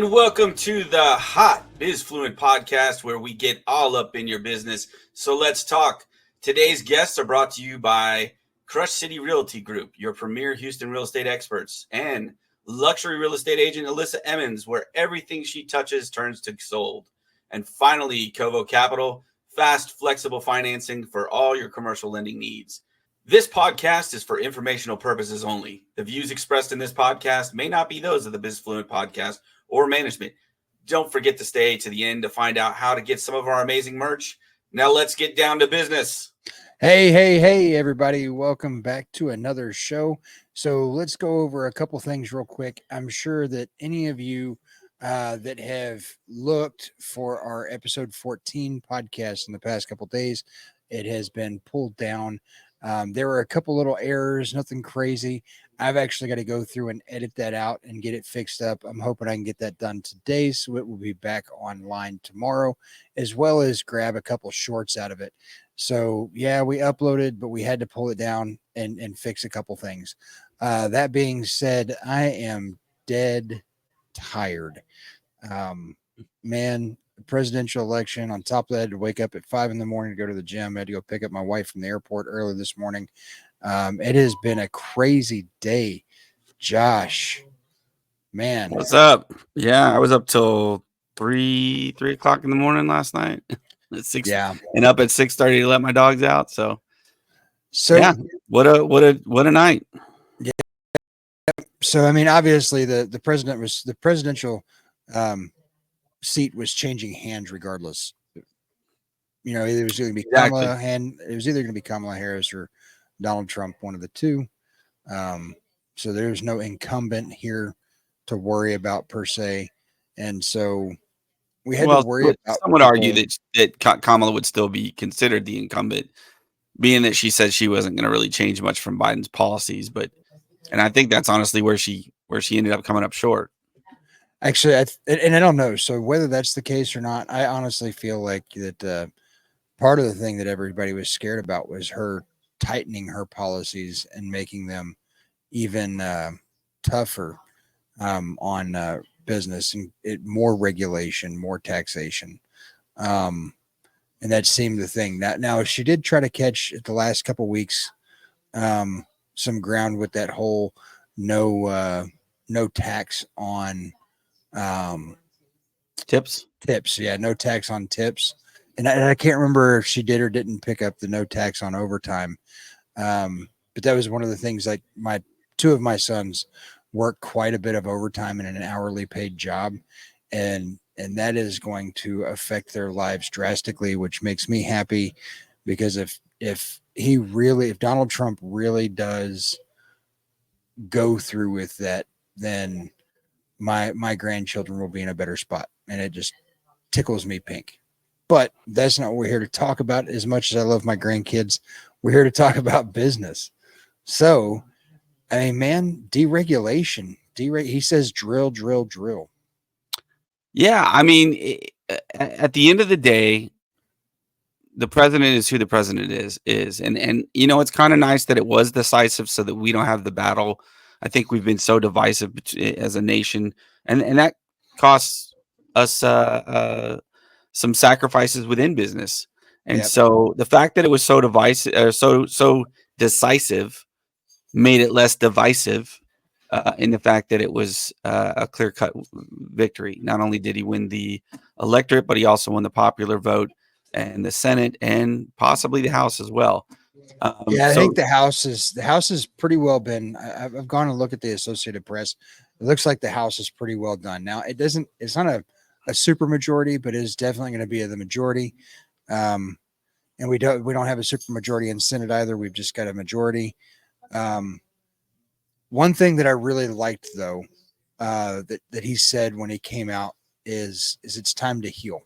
And welcome to the hot Bizfluent Podcast, where we get all up in your business. So let's talk. Today's guests are brought to you by Crush City Realty Group, your premier Houston real estate experts, and luxury real estate agent Elissa Emmons, where everything she touches turns to sold. And finally, Covo Capital, fast, flexible financing for all your commercial lending needs. This podcast is for informational purposes only. The views expressed in this podcast may not be those of the Bizfluent Podcast or management. Don't forget to stay to the end to find out how to get some of our amazing merch. Now let's get down to business. Hey, everybody. Welcome back to another show. So let's go over a couple things real quick. I'm sure that any of you that have looked for our episode 14 podcast in the past couple days, it has been pulled down. There were a couple little errors, nothing crazy. I've actually got to go through and edit that out and get it fixed up. I'm hoping I can get that done today, so it will be back online tomorrow, as well as grab a couple shorts out of it. So yeah, we uploaded, but we had to pull it down and fix a couple things. That being said, I am dead tired. Man, the presidential election, on top of that, I had to wake up at 5 a.m. to go to the gym. I had to go pick up my wife from the airport early this morning. It has been a crazy day. Josh, man. What's up? Yeah, I was up till 3 o'clock in the morning last night. At 6, Yeah. And up at 6:30 to let my dogs out. So yeah, what a night. Yeah. So I mean, obviously the presidential seat was changing hands regardless. You know, it was either going to be Kamala Harris or Donald Trump, one of the two. So there's no incumbent here to worry about per se, and so we had to worry about. Some would argue that Kamala would still be considered the incumbent, being that she said she wasn't going to really change much from Biden's policies. And I think that's honestly where she ended up coming up short. Actually, I don't know. So whether that's the case or not, I honestly feel like that part of the thing that everybody was scared about was her tightening her policies and making them even tougher on business and more regulation, more taxation. And that seemed the thing. Now she did try to catch at the last couple of weeks some ground with that whole no tax on tips. Yeah, no tax on tips. And I can't remember if she did or didn't pick up the no tax on overtime. But that was one of the things, like two of my sons work quite a bit of overtime in an hourly paid job. And that is going to affect their lives drastically, which makes me happy, because if Donald Trump really does go through with that, then my grandchildren will be in a better spot. And it just tickles me pink. But that's not what we're here to talk about. As much as I love my grandkids, we're here to talk about business. So, I mean, man, deregulation. He says drill. Yeah, I mean, at the end of the day, the president is who the president is. And you know, it's kind of nice that it was decisive so that we don't have the battle. I think we've been so divisive as a nation, and that costs us some sacrifices within business. And Yep. So the fact that it was so divisive, so decisive, made it less divisive in the fact that it was a clear-cut victory. Not only did he win the electorate, but he also won the popular vote and the Senate and possibly the House as well. I think the House is pretty well been. I've gone and looked at the Associated Press. It looks like the House is pretty well done. Now it's not a super majority, but it is definitely going to be the majority. And we don't have a super majority in Senate either. We've just got a majority. One thing that I really liked, though, that he said when he came out is it's time to heal.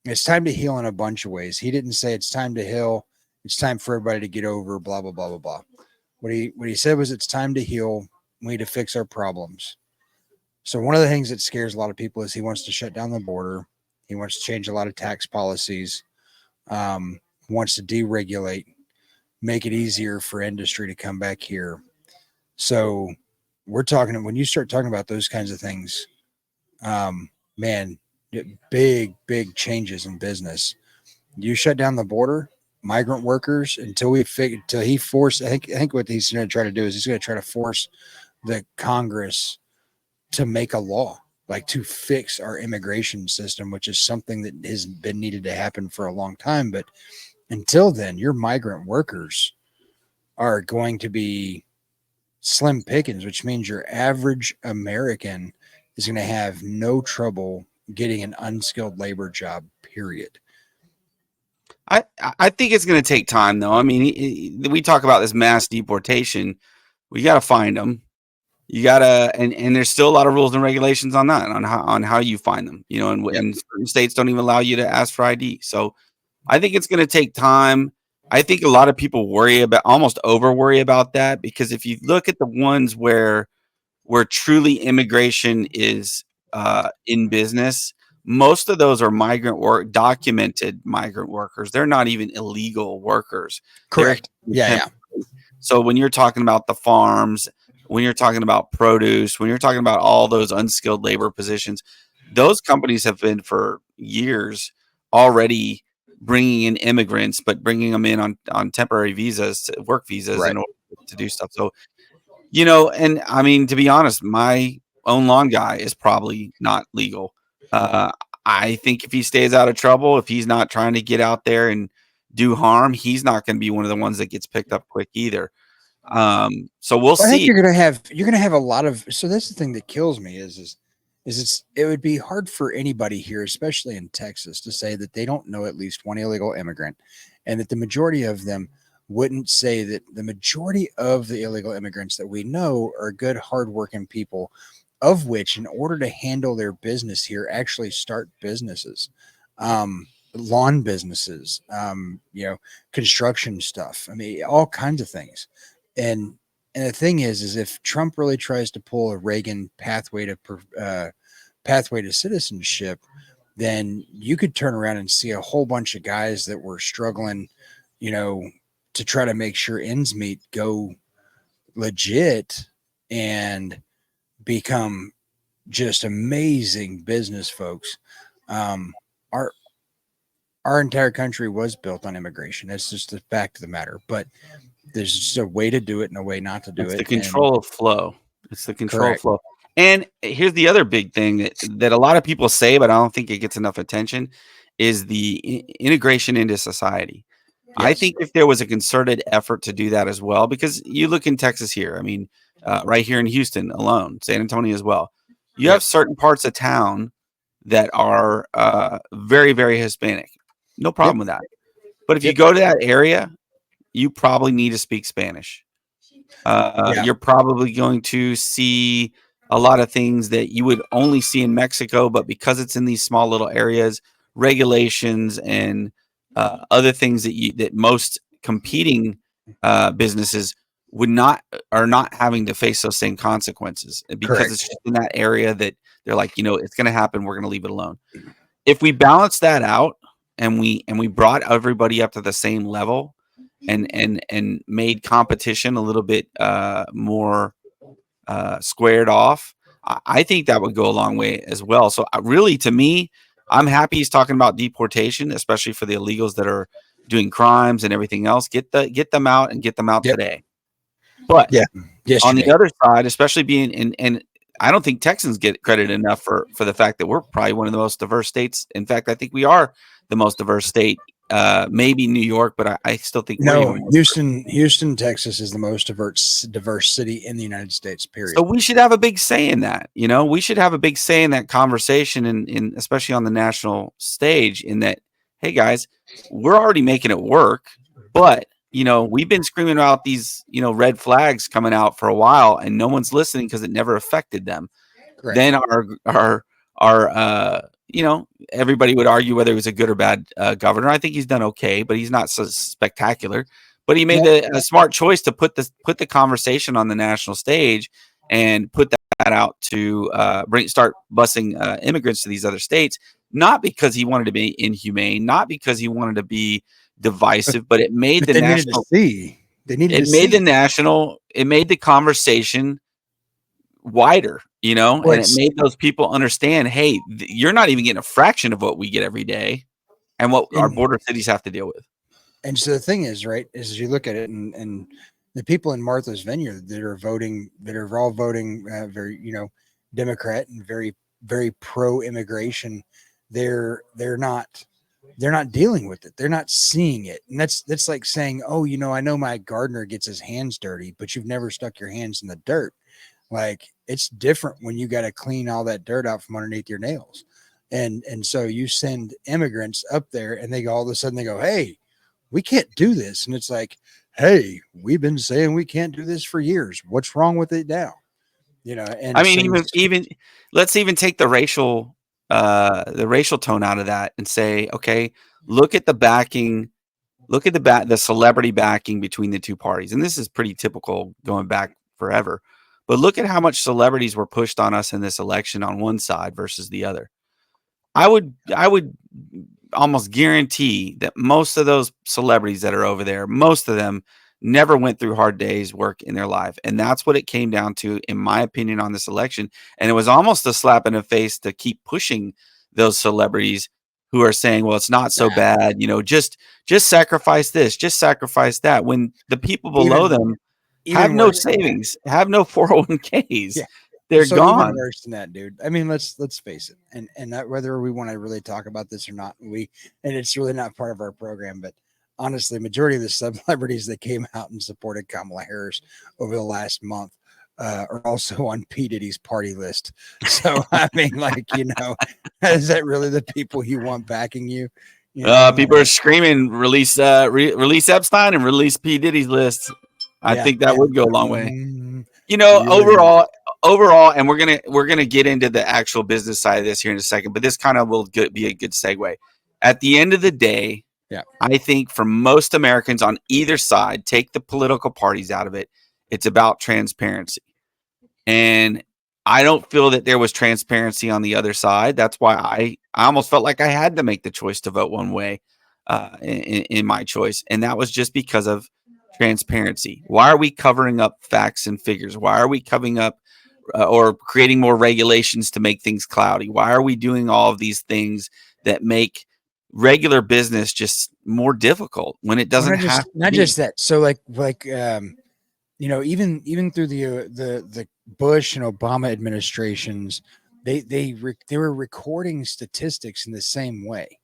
It's time to heal in a bunch of ways. He didn't say it's time to heal. It's time for everybody to get over, blah, blah, blah, blah, blah. What he said was it's time to heal. We need to fix our problems. So one of the things that scares a lot of people is he wants to shut down the border. He wants to change a lot of tax policies. Wants to deregulate, make it easier for industry to come back here. So we're talking, when you start talking about those kinds of things, Man, big changes in business. You shut down the border, migrant workers until he forced. I think what he's going to try to do is he's going to try to force the Congress to make a law, like to fix our immigration system, which is something that has been needed to happen for a long time. But until then, your migrant workers are going to be slim pickings, which means your average American is going to have no trouble getting an unskilled labor job, period. I think it's going to take time, though. I mean, we talk about this mass deportation. We got to find them. You gotta, and there's still a lot of rules and regulations on that, on how you find them. You know, and certain states don't even allow you to ask for ID. So I think it's going to take time. I think a lot of people almost over worry about that, because if you look at the ones where truly immigration is in business, most of those are documented migrant workers. They're not even illegal workers. Correct. Yeah. So when you're talking about the farms, when you're talking about produce, when you're talking about all those unskilled labor positions, those companies have been for years already bringing in immigrants, but bringing them in on temporary visas, work visas, in order to do stuff. So, you know, and I mean, to be honest, my own lawn guy is probably not legal. I think if he stays out of trouble, if he's not trying to get out there and do harm, he's not going to be one of the ones that gets picked up quick either. So we'll see. I think you're gonna have a lot of. So that's the thing that kills me is it would be hard for anybody here, especially in Texas, to say that they don't know at least one illegal immigrant, and that the majority of them wouldn't say that the majority of the illegal immigrants that we know are good, hardworking people, of which, in order to handle their business here, actually start businesses, lawn businesses, construction stuff. I mean, all kinds of things. And the thing is if Trump really tries to pull a Reagan pathway to citizenship, then you could turn around and see a whole bunch of guys that were struggling, to try to make sure ends meet go legit and become just amazing business folks. Our entire country was built on immigration. That's just the fact of the matter. But there's just a way to do it and a way not to do it. It's the control of flow. It's the control Correct. of flow. And here's the other big thing that a lot of people say, but I don't think it gets enough attention, is the integration into society. Yes. I think if there was a concerted effort to do that as well, because you look in Texas here, I mean, right here in Houston alone, San Antonio as well, you have certain parts of town that are very, very Hispanic. No problem with that. But if you go to that area, you probably need to speak Spanish. You're probably going to see a lot of things that you would only see in Mexico, but because it's in these small little areas, regulations and other things that most competing businesses are not having to face those same consequences, because it's just in that area that they're like, it's going to happen. We're going to leave it alone. If we balance that out and we brought everybody up to the same level and made competition a little bit more squared off, I think that would go a long way as well. So really, to me, I'm happy he's talking about deportation, especially for the illegals that are doing crimes and everything else. Get them out and get them out today. But on the other side, especially being and I don't think Texans get credit enough for the fact that we're probably one of the most diverse states. In fact, I think we are the most diverse state. Maybe New York, but I still think Houston, Texas is the most diverse city in the United States, period. So we should have a big say in that. We should have a big say in that conversation, and especially on the national stage, in that, hey guys, we're already making it work, but we've been screaming about these red flags coming out for a while, and no one's listening because it never affected them. Correct. Then our everybody would argue whether he was a good or bad governor. I think he's done okay, but he's not so spectacular. But he made a smart choice to put the conversation on the national stage and put that out to start busing immigrants to these other states, not because he wanted to be inhumane, not because he wanted to be divisive, but it made the national. It made the conversation wider. and it made those people understand, hey, you're not even getting a fraction of what we get every day and what our border cities have to deal with. And so the thing is, right, is you look at it and the people in Martha's Vineyard that are voting, that are all voting very, Democrat and very, very pro-immigration, they're not dealing with it. They're not seeing it. And that's like saying, oh, I know my gardener gets his hands dirty, but you've never stuck your hands in the dirt. Like, it's different when you got to clean all that dirt out from underneath your nails. And so you send immigrants up there and all of a sudden they go, hey, we can't do this. And it's like, hey, we've been saying we can't do this for years. What's wrong with it now? And I mean, even let's even take the racial tone out of that and say, okay, look at the backing, the celebrity backing between the two parties. And this is pretty typical going back forever. But look at how much celebrities were pushed on us in this election on one side versus the other. I would almost guarantee that most of those celebrities that are over there, most of them never went through hard days work in their life. And that's what it came down to, in my opinion, on this election. And it was almost a slap in the face to keep pushing those celebrities who are saying, well, it's not so bad, just sacrifice this, just sacrifice that, when the people below them have no savings, have no 401ks. Yeah. They're gone. Even worse than that, dude. I mean, let's face it. And that, whether we want to really talk about this or not, and it's really not part of our program, but honestly, majority of the celebrities that came out and supported Kamala Harris over the last month are also on P. Diddy's party list. So, I mean, is that really the people you want backing you? People are screaming, release Epstein and release P. Diddy's list. I think that would go a long way. Overall, and we're gonna get into the actual business side of this here in a second, but this kind of will be a good segue. At the end of the day, I think for most Americans on either side, take the political parties out of it, it's about transparency. And I don't feel that there was transparency on the other side. That's why I almost felt like I had to make the choice to vote one way in my choice. And that was just because of transparency. Why are we covering up facts and figures? Why are we covering up or creating more regulations to make things cloudy? Why are we doing all of these things that make regular business just more difficult when it doesn't have not just that? So even through the Bush and Obama administrations, they were recording statistics in the same way,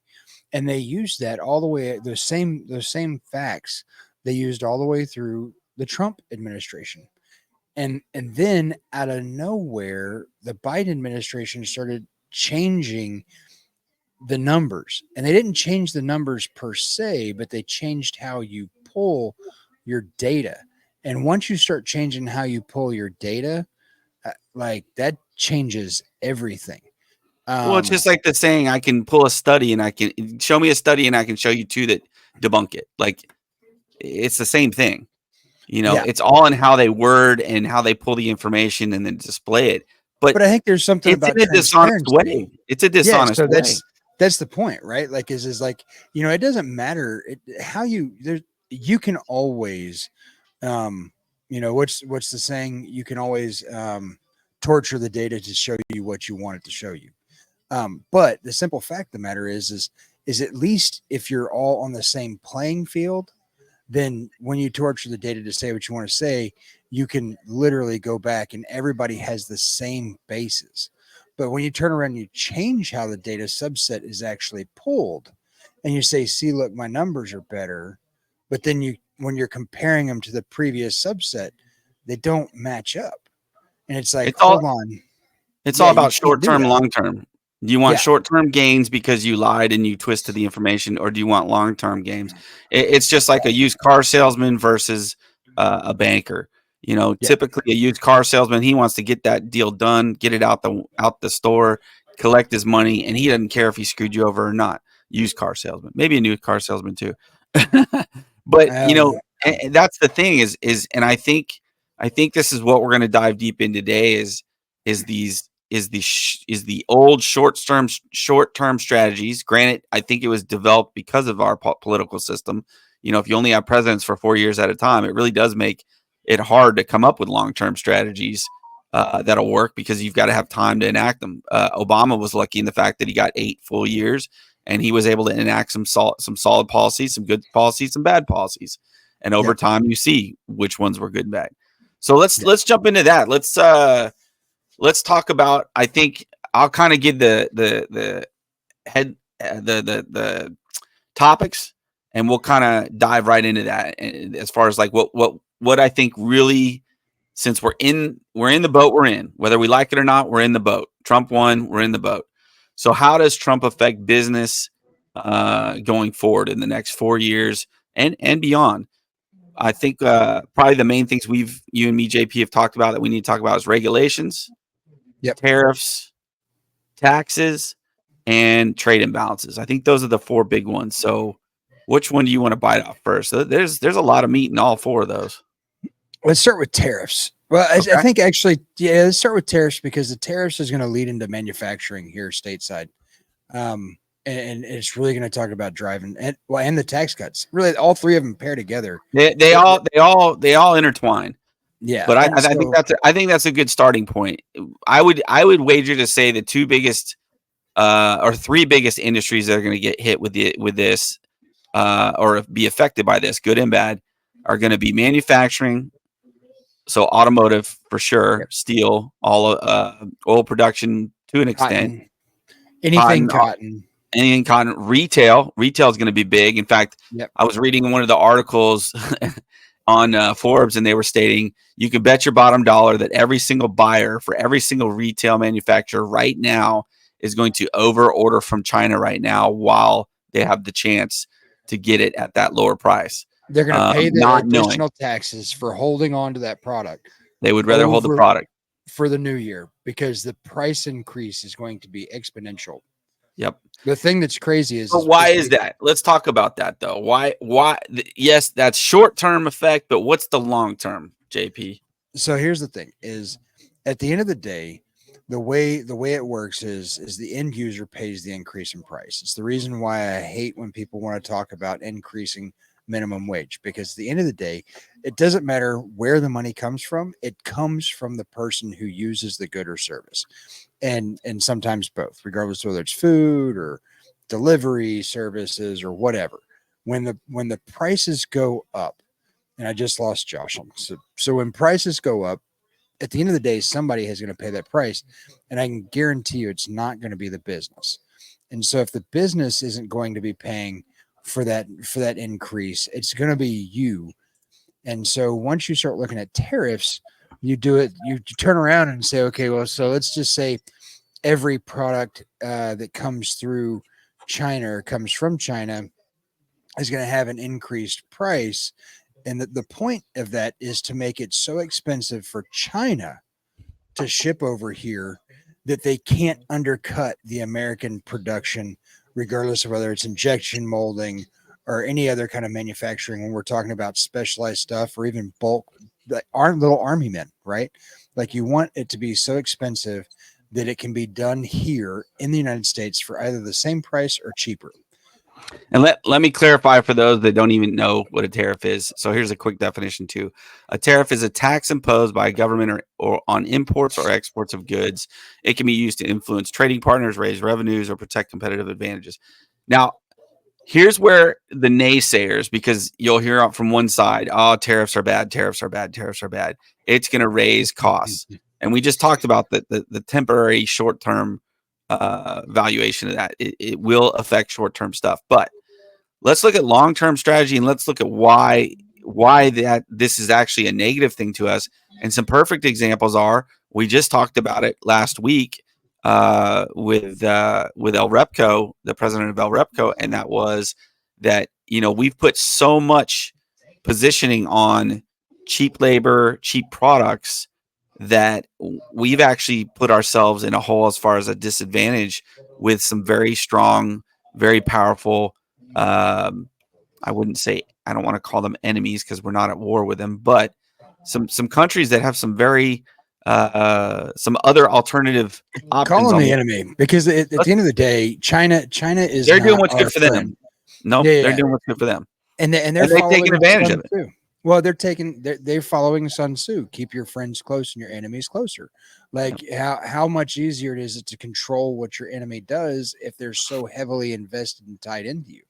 and they used that all the way, those same facts they used all the way through the Trump administration. And then out of nowhere, the Biden administration started changing the numbers. And they didn't change the numbers per se, but they changed how you pull your data. And once you start changing how you pull your data, that changes everything. Well, it's just like the saying, I can pull a study and I can show me a study and I can show you two that debunk it. Like, it's the same thing. It's all in how they word and how they pull the information and then display it. But I think there's something about in a dishonest way. It's a dishonest way. That's the point, right? It doesn't matter how you can always, what's the saying? You can always torture the data to show you what you want it to show you. But the simple fact of the matter is at least if you're all on the same playing field, then when you torture the data to say what you want to say, you can literally go back and everybody has the same basis. But when you turn around and you change how the data subset is actually pulled and you say, see, look, my numbers are better. But then when you're comparing them to the previous subset, they don't match up. And it's like, hold on. It's all about short-term, long-term. Do you want short-term gains because you lied and you twisted the information, or do you want long-term gains? It's just like a used car salesman versus a banker. Typically a used car salesman, he wants to get that deal done, get it out the store, collect his money, and he doesn't care if he screwed you over or not. Used car salesman, maybe a new car salesman too. But and that's the thing is, and I think this is what we're going to dive deep in today is the old short-term strategies. Granted, I think it was developed because of our political system. If you only have presidents for 4 years at a time, it really does make it hard to come up with long-term strategies that'll work because you've got to have time to enact them. Obama was lucky in the fact that he got 8 full years and he was able to enact some solid policies, some good policies, some bad policies. And over time, you see which ones were good and bad. So let's jump into that. Let's talk about. I think I'll kind of give the topics, and we'll kind of dive right into that. And as far as like what I think really, since we're in the boat we're in, whether we like it or not, we're in the boat. Trump won, we're in the boat. So how does Trump affect business going forward in the next 4 years and beyond? I think probably the main things you and me, JP, have talked about that we need to talk about is regulations, tariffs, taxes, and trade imbalances. I think those are the 4 big ones. So which one do you want to bite off first? There's a lot of meat in all 4 of those. Let's start with tariffs. Well, okay. I think actually, let's start with tariffs because the tariffs is going to lead into manufacturing here stateside. And it's really going to talk about driving and the tax cuts. Really, all 3 of them pair together. They all intertwine. Yeah, but I think that's a good starting point. I would wager to say the 2 biggest or 3 biggest industries that are going to get hit with this or be affected by this, good and bad, are going to be manufacturing. So automotive for sure, steel, all oil production to an extent, anything cotton. Anything cotton, retail is going to be big. In fact, I was reading one of the articles on Forbes, and they were stating you can bet your bottom dollar that every single buyer for every single retail manufacturer right now is going to over order from China right now while they have the chance to get it at that lower price. They're going to pay the additional taxes for holding on to that product. They would rather hold the product for the new year because the price increase is going to be exponential. Yep. The thing that's crazy is why is that? Let's talk about that though. Why? Yes, that's short-term effect, but what's the long-term, JP? So here's the thing: is at the end of the day, the way it works is the end user pays the increase in price. It's the reason why I hate when people want to talk about increasing minimum wage, because at the end of the day, it doesn't matter where the money comes from. It comes from the person who uses the good or service. And sometimes both, regardless of whether it's food or delivery services or whatever. When the prices go up, and I just lost Josh. So when prices go up, at the end of the day, somebody is going to pay that price, and I can guarantee you it's not going to be the business. And so if the business isn't going to be paying for that increase, it's going to be you. And so once you start looking at tariffs, you turn around and say, okay, well, so let's just say every product that comes through China or comes from China is going to have an increased price. And the point of that is to make it so expensive for China to ship over here that they can't undercut the American production, regardless of whether it's injection molding or any other kind of manufacturing. When we're talking about specialized stuff or even bulk, like our little army men, right? Like you want it to be so expensive that it can be done here in the United States for either the same price or cheaper. And let me clarify for those that don't even know what a tariff is. So here's a quick definition too. A tariff is a tax imposed by a government or on imports or exports of goods. It can be used to influence trading partners, raise revenues, or protect competitive advantages. Now, here's where the naysayers, because you'll hear from one side, oh, tariffs are bad, tariffs are bad, tariffs are bad. It's going to raise costs. And we just talked about the temporary short-term valuation of that. It will affect short-term stuff. But let's look at long-term strategy, and let's look at why that this is actually a negative thing to us. And some perfect examples are, we just talked about it last week with El Repco, the president of El Repco, and that was that, we've put so much positioning on cheap labor, cheap products, that we've actually put ourselves in a hole as far as a disadvantage with some very strong, very powerful, I don't want to call them enemies because we're not at war with them, but some countries that have some very some other alternative options. Call them the enemy, because at the end of the day, China is doing what's good for them. No, they're doing what's good for them, and they're taking advantage of it too. Well, they're following Sun Tzu. Keep your friends close and your enemies closer. Like how much easier it is to control what your enemy does if they're so heavily invested and tied into you.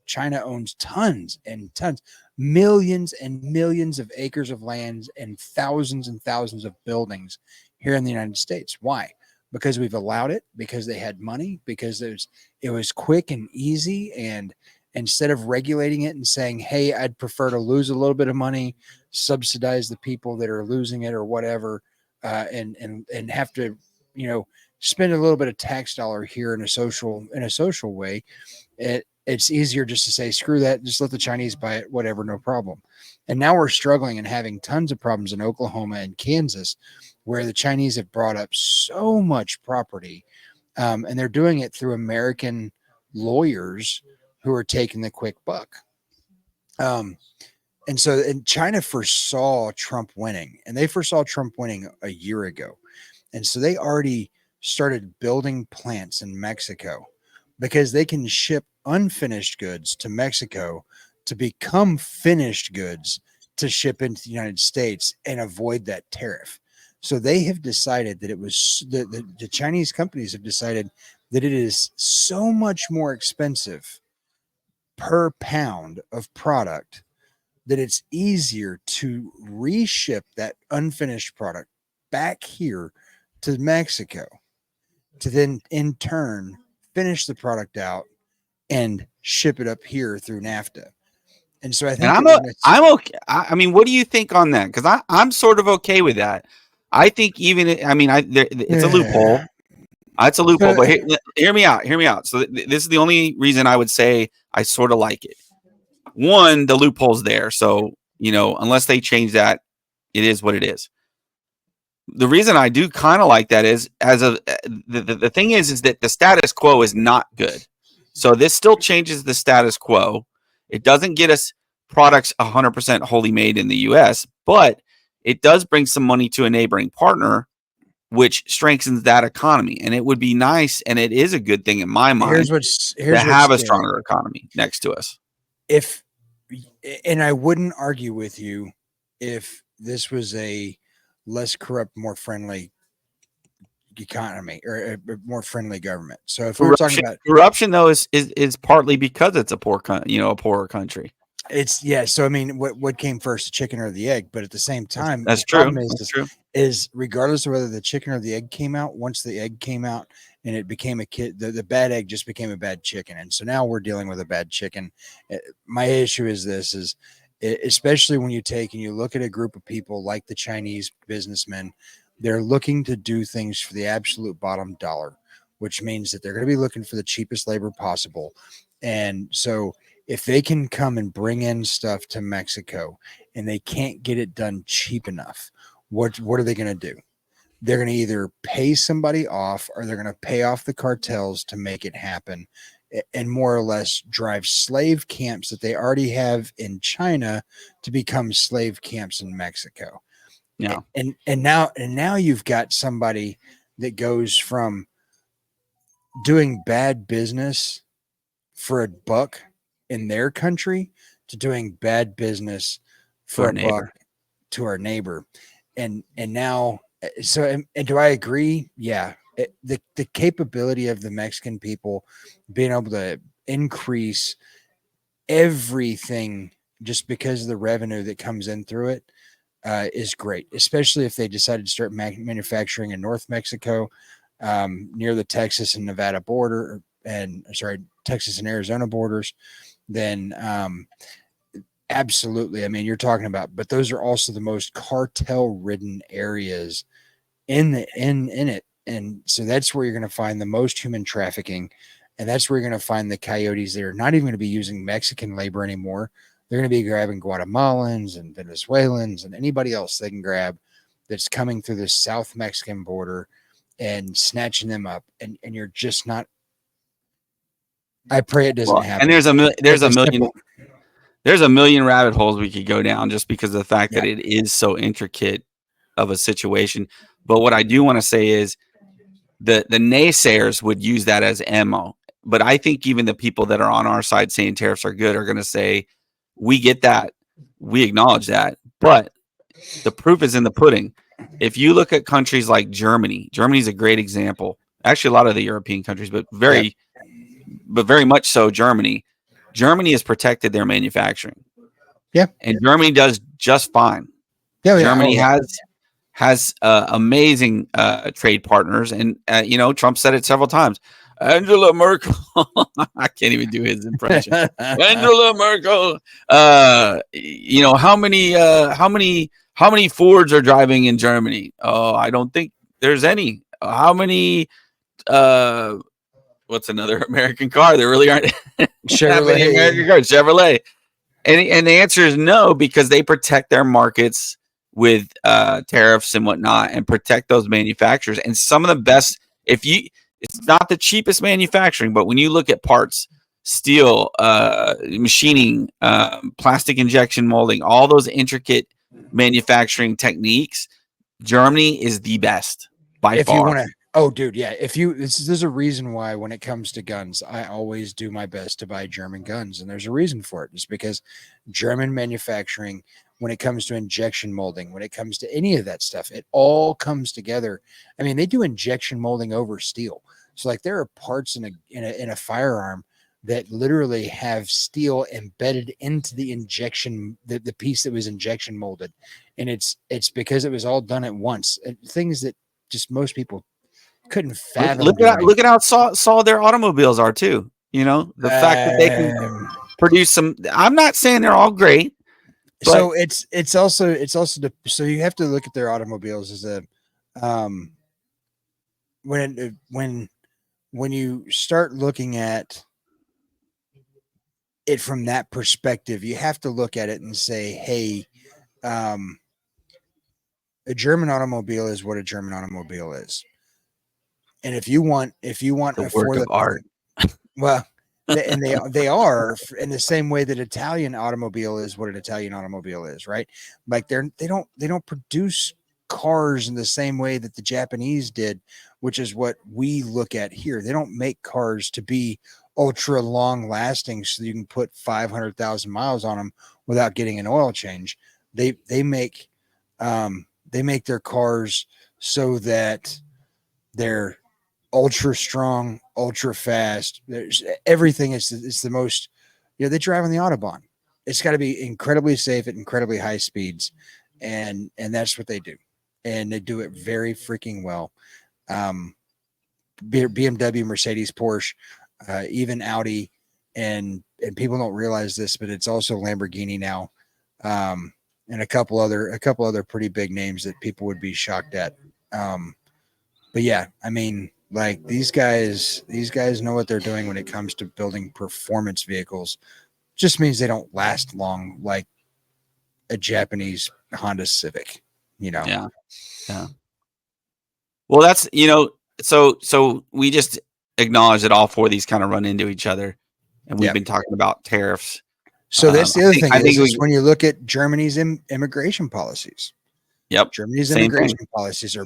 China owns tons and tons, millions and millions of acres of lands and thousands of buildings here in the United States. Why? Because we've allowed it, because they had money, because it was quick and easy. And instead of regulating it and saying, hey, I'd prefer to lose a little bit of money, subsidize the people that are losing it or whatever, and have to, spend a little bit of tax dollar here in a social way, it's easier just to say, screw that, just let the Chinese buy it, whatever, no problem. And now we're struggling and having tons of problems in Oklahoma and Kansas, where the Chinese have brought up so much property, and they're doing it through American lawyers who are taking the quick buck. And China foresaw Trump winning, and they foresaw Trump winning a year ago. And so they already started building plants in Mexico because they can ship unfinished goods to Mexico to become finished goods to ship into the United States and avoid that tariff. So they have decided that the Chinese companies have decided that it is so much more expensive per pound of product that it's easier to reship that unfinished product back here to Mexico to then in turn finish the product out and ship it up here through NAFTA. And so I think I'm okay. I mean, what do you think on that? Because I'm sort of okay with that. I think it's a loophole. It's a loophole, but hear me out. Hear me out. So this is the only reason I would say I sort of like it. One, the loophole's there. So, unless they change that, it is what it is. The reason I do kind of like that is the thing is that the status quo is not good. So this still changes the status quo. It doesn't get us products 100% wholly made in the US, but it does bring some money to a neighboring partner, which strengthens that economy. And it would be nice, and it is a good thing in my mind, to have a stronger economy next to us. And I wouldn't argue with you if this was a less corrupt, more friendly economy or a more friendly government. So if we're talking about corruption, though, is partly because it's a poorer country. So I mean, what came first, the chicken or the egg? But at the same time, that's true. That's true. Is regardless of whether the chicken or the egg came out, once the egg came out and it became a kid, the bad egg just became a bad chicken, and so now we're dealing with a bad chicken. My issue is especially when you take and you look at a group of people like the Chinese businessmen, they're looking to do things for the absolute bottom dollar, which means that they're going to be looking for the cheapest labor possible. And so if they can come and bring in stuff to Mexico and they can't get it done cheap enough, what are they going to do? They're going to either pay somebody off or they're going to pay off the cartels to make it happen and more or less drive slave camps that they already have in China to become slave camps in Mexico. Yeah. And now you've got somebody that goes from doing bad business for a buck in their country to doing bad business for a buck to our neighbor. And now, so, and do I agree? Yeah. The capability of the Mexican people being able to increase everything just because of the revenue that comes in through it is great, especially if they decided to start manufacturing in North Mexico, near the Texas and Nevada border, Texas and Arizona borders, then absolutely. I mean, you're talking about, but those are also the most cartel-ridden areas in it. And so that's where you're going to find the most human trafficking. And that's where you're going to find the coyotes that are not even going to be using Mexican labor anymore. They're going to be grabbing Guatemalans and Venezuelans and anybody else they can grab that's coming through the South Mexican border and snatching them up. And you're just not, I pray it doesn't happen. And there's a million rabbit holes we could go down just because of the fact that it is so intricate of a situation. But what I do want to say is the naysayers would use that as ammo. But I think even the people that are on our side saying tariffs are good are going to say, we get that. We acknowledge that, but the proof is in the pudding. If you look at countries like Germany, Germany's a great example. Actually, a lot of the European countries, but very much so Germany. Germany has protected their manufacturing. Yeah. And Germany does just fine. Yeah, Germany has amazing trade partners. And, Trump said it several times. Angela Merkel. I can't even do his impression. Angela Merkel. How many Fords are driving in Germany? Oh, I don't think there's any. How many? What's another American car? There really aren't that many American cars. Chevrolet. And the answer is no, because they protect their markets with tariffs and whatnot, and protect those manufacturers. And some of the best, it's not the cheapest manufacturing, but when you look at parts, steel, machining, plastic injection molding, all those intricate manufacturing techniques, Germany is the best by far. You want to, oh, dude, yeah. There's a reason why when it comes to guns, I always do my best to buy German guns, and there's a reason for it. It's because German manufacturing, when it comes to injection molding, when it comes to any of that stuff, it all comes together. I mean, they do injection molding over steel. So like there are parts in a firearm that literally have steel embedded into the injection, the piece that was injection molded. And it's because it was all done at once. Things that just most people couldn't fathom. Look at how solid their automobiles are too. The fact that they can produce some. I'm not saying they're all great. So it's also so you have to look at their automobiles as a when you start looking at it from that perspective, you have to look at it and say, hey, a German automobile is what a German automobile is. And if you want the work of art, well, and they are in the same way that Italian automobile is what an Italian automobile is, right? Like they don't produce cars in the same way that the Japanese did, which is what we look at here. They don't make cars to be ultra long lasting so you can put 500,000 miles on them without getting an oil change. They make their cars so that they're ultra strong, ultra fast. There's everything. It's the most, they drive on the Autobahn. It's got to be incredibly safe at incredibly high speeds. And that's what they do. And they do it very freaking well. BMW, Mercedes, Porsche, even Audi, and people don't realize this, but it's also Lamborghini now. And a couple other pretty big names that people would be shocked at. But yeah, I mean, like these guys know what they're doing when it comes to building performance vehicles. Just means they don't last long like a Japanese Honda Civic, Yeah. Well, that's, so we just acknowledge that all four of these kind of run into each other, and we've been talking about tariffs. So that's the other thing is when you look at Germany's immigration policies. Yep. Germany's immigration policies are,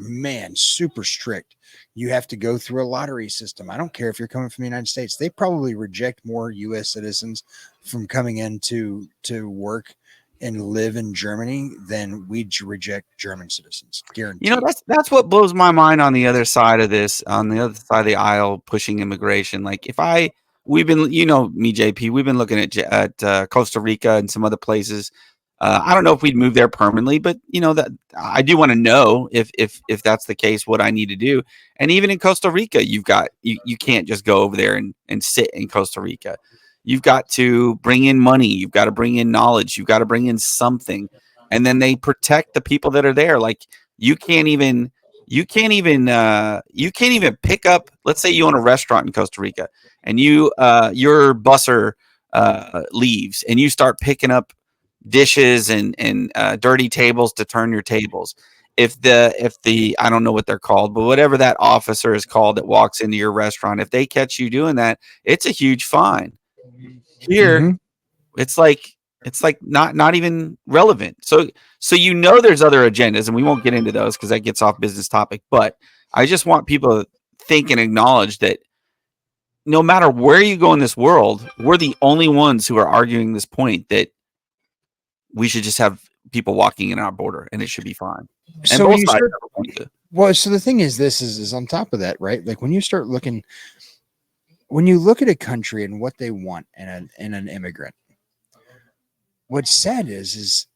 super strict. You have to go through a lottery system. I don't care if you're coming from the United States. They probably reject more U.S. citizens from coming in to work and live in Germany than we reject German citizens. Guaranteed. That's what blows my mind on the other side of this, on the other side of the aisle, pushing immigration. Like we've been, me, JP, we've been looking at Costa Rica and some other places. I don't know if we'd move there permanently, but that I do want to know if that's the case, what I need to do. And even in Costa Rica, you can't just go over there and sit in Costa Rica. You've got to bring in money. You've got to bring in knowledge. You've got to bring in something, and then they protect the people that are there. Like you can't even pick up. Let's say you own a restaurant in Costa Rica, and your busser leaves, and you start picking up dishes and dirty tables to turn your tables. If the I don't know what they're called, but whatever that officer is called that walks into your restaurant, if they catch you doing that, it's a huge fine. Here, it's like not even relevant. So there's other agendas, and we won't get into those because that gets off business topic. But I just want people to think and acknowledge that no matter where you go in this world, we're the only ones who are arguing this point that we should just have people walking in our border and it should be fine. And So both sides have a point to. well, so the thing is, this is on top of that, right? Like when you start looking, when you look at a country and what they want in an immigrant, what's sad is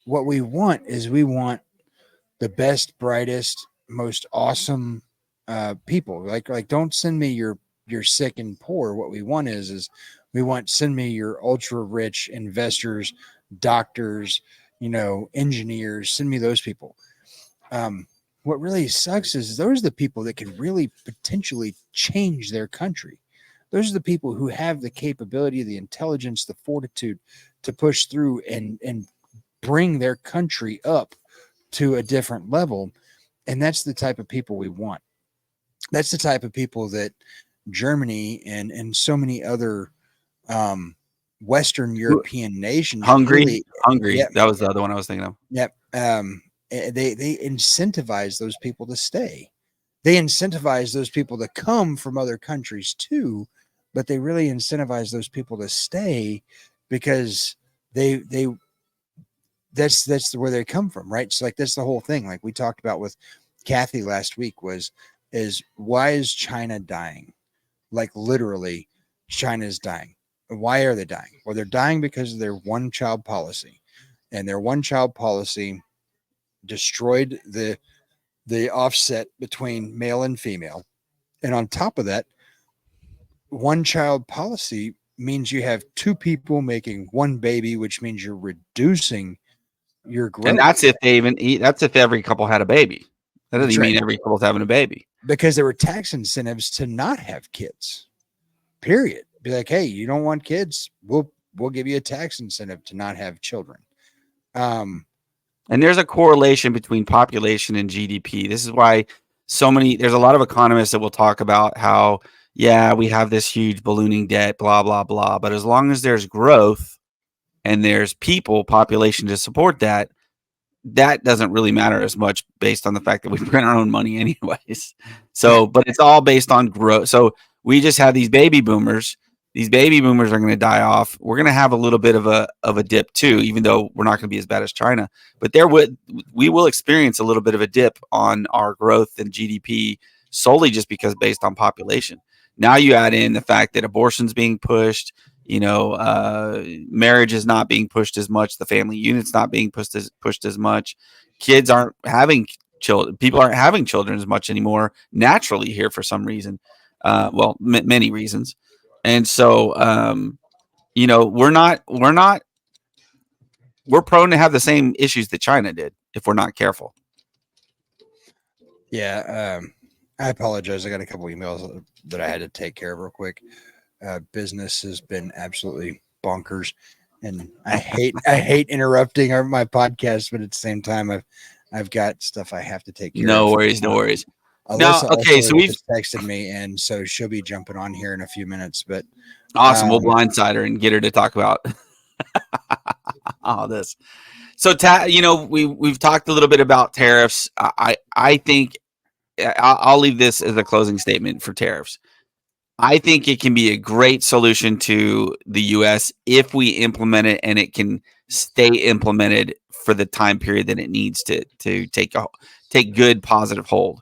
what we want is we want the best, brightest, most awesome people. Like don't send me your sick and poor. What we want is we want send me your ultra rich investors, doctors, engineers. Send me those people. What really sucks is those are the people that can really potentially change their country. Those are the people who have the capability, the intelligence, the fortitude to push through and bring their country up to a different level. And that's the type of people we want. That's the type of people that Germany and so many other Western European nations. Hungary. Yep, that was the other one I was thinking of. Yep. They incentivize those people to stay. They incentivize those people to come from other countries too, but they really incentivize those people to stay because that's where they come from, right? So like that's the whole thing. Like we talked about with Kathy last week is why is China dying? Like literally, China's dying. Why are they dying? Well, they're dying because of their one-child policy, and their one-child policy destroyed the offset between male and female. And on top of that, one-child policy means you have two people making one baby, which means you're reducing your growth. And that's if they even eat. That's if every couple had a baby. That doesn't mean every couple's having a baby. Because there were tax incentives to not have kids. Period. Be like, hey, you don't want kids? We'll give you a tax incentive to not have children. And there's a correlation between population and GDP. This is why there's a lot of economists that will talk about how, yeah, we have this huge ballooning debt, blah, blah, blah. But as long as there's growth and there's population to support that, that doesn't really matter as much based on the fact that we print our own money anyways. So, but it's all based on growth. So we just have these baby boomers. These baby boomers are going to die off. We're going to have a little bit of a dip too, even though we're not going to be as bad as China. But we will experience a little bit of a dip on our growth and GDP solely just because based on population. Now you add in the fact that abortion's being pushed. Marriage is not being pushed as much. The family unit's not being pushed as much. Kids aren't having children. People aren't having children as much anymore naturally here for some reason. Many reasons. And so, we're prone to have the same issues that China did if we're not careful. Yeah. I apologize. I got a couple emails that I had to take care of real quick. Business has been absolutely bonkers, and I hate interrupting my podcast, but at the same time, I've got stuff I have to take care of. No worries. Elissa so we've texted me, and so she'll be jumping on here in a few minutes. But awesome, we'll blindside her and get her to talk about all this. So, we've talked a little bit about tariffs. I think I'll leave this as a closing statement for tariffs. I think it can be a great solution to the U.S. if we implement it and it can stay implemented for the time period that it needs to take good positive hold.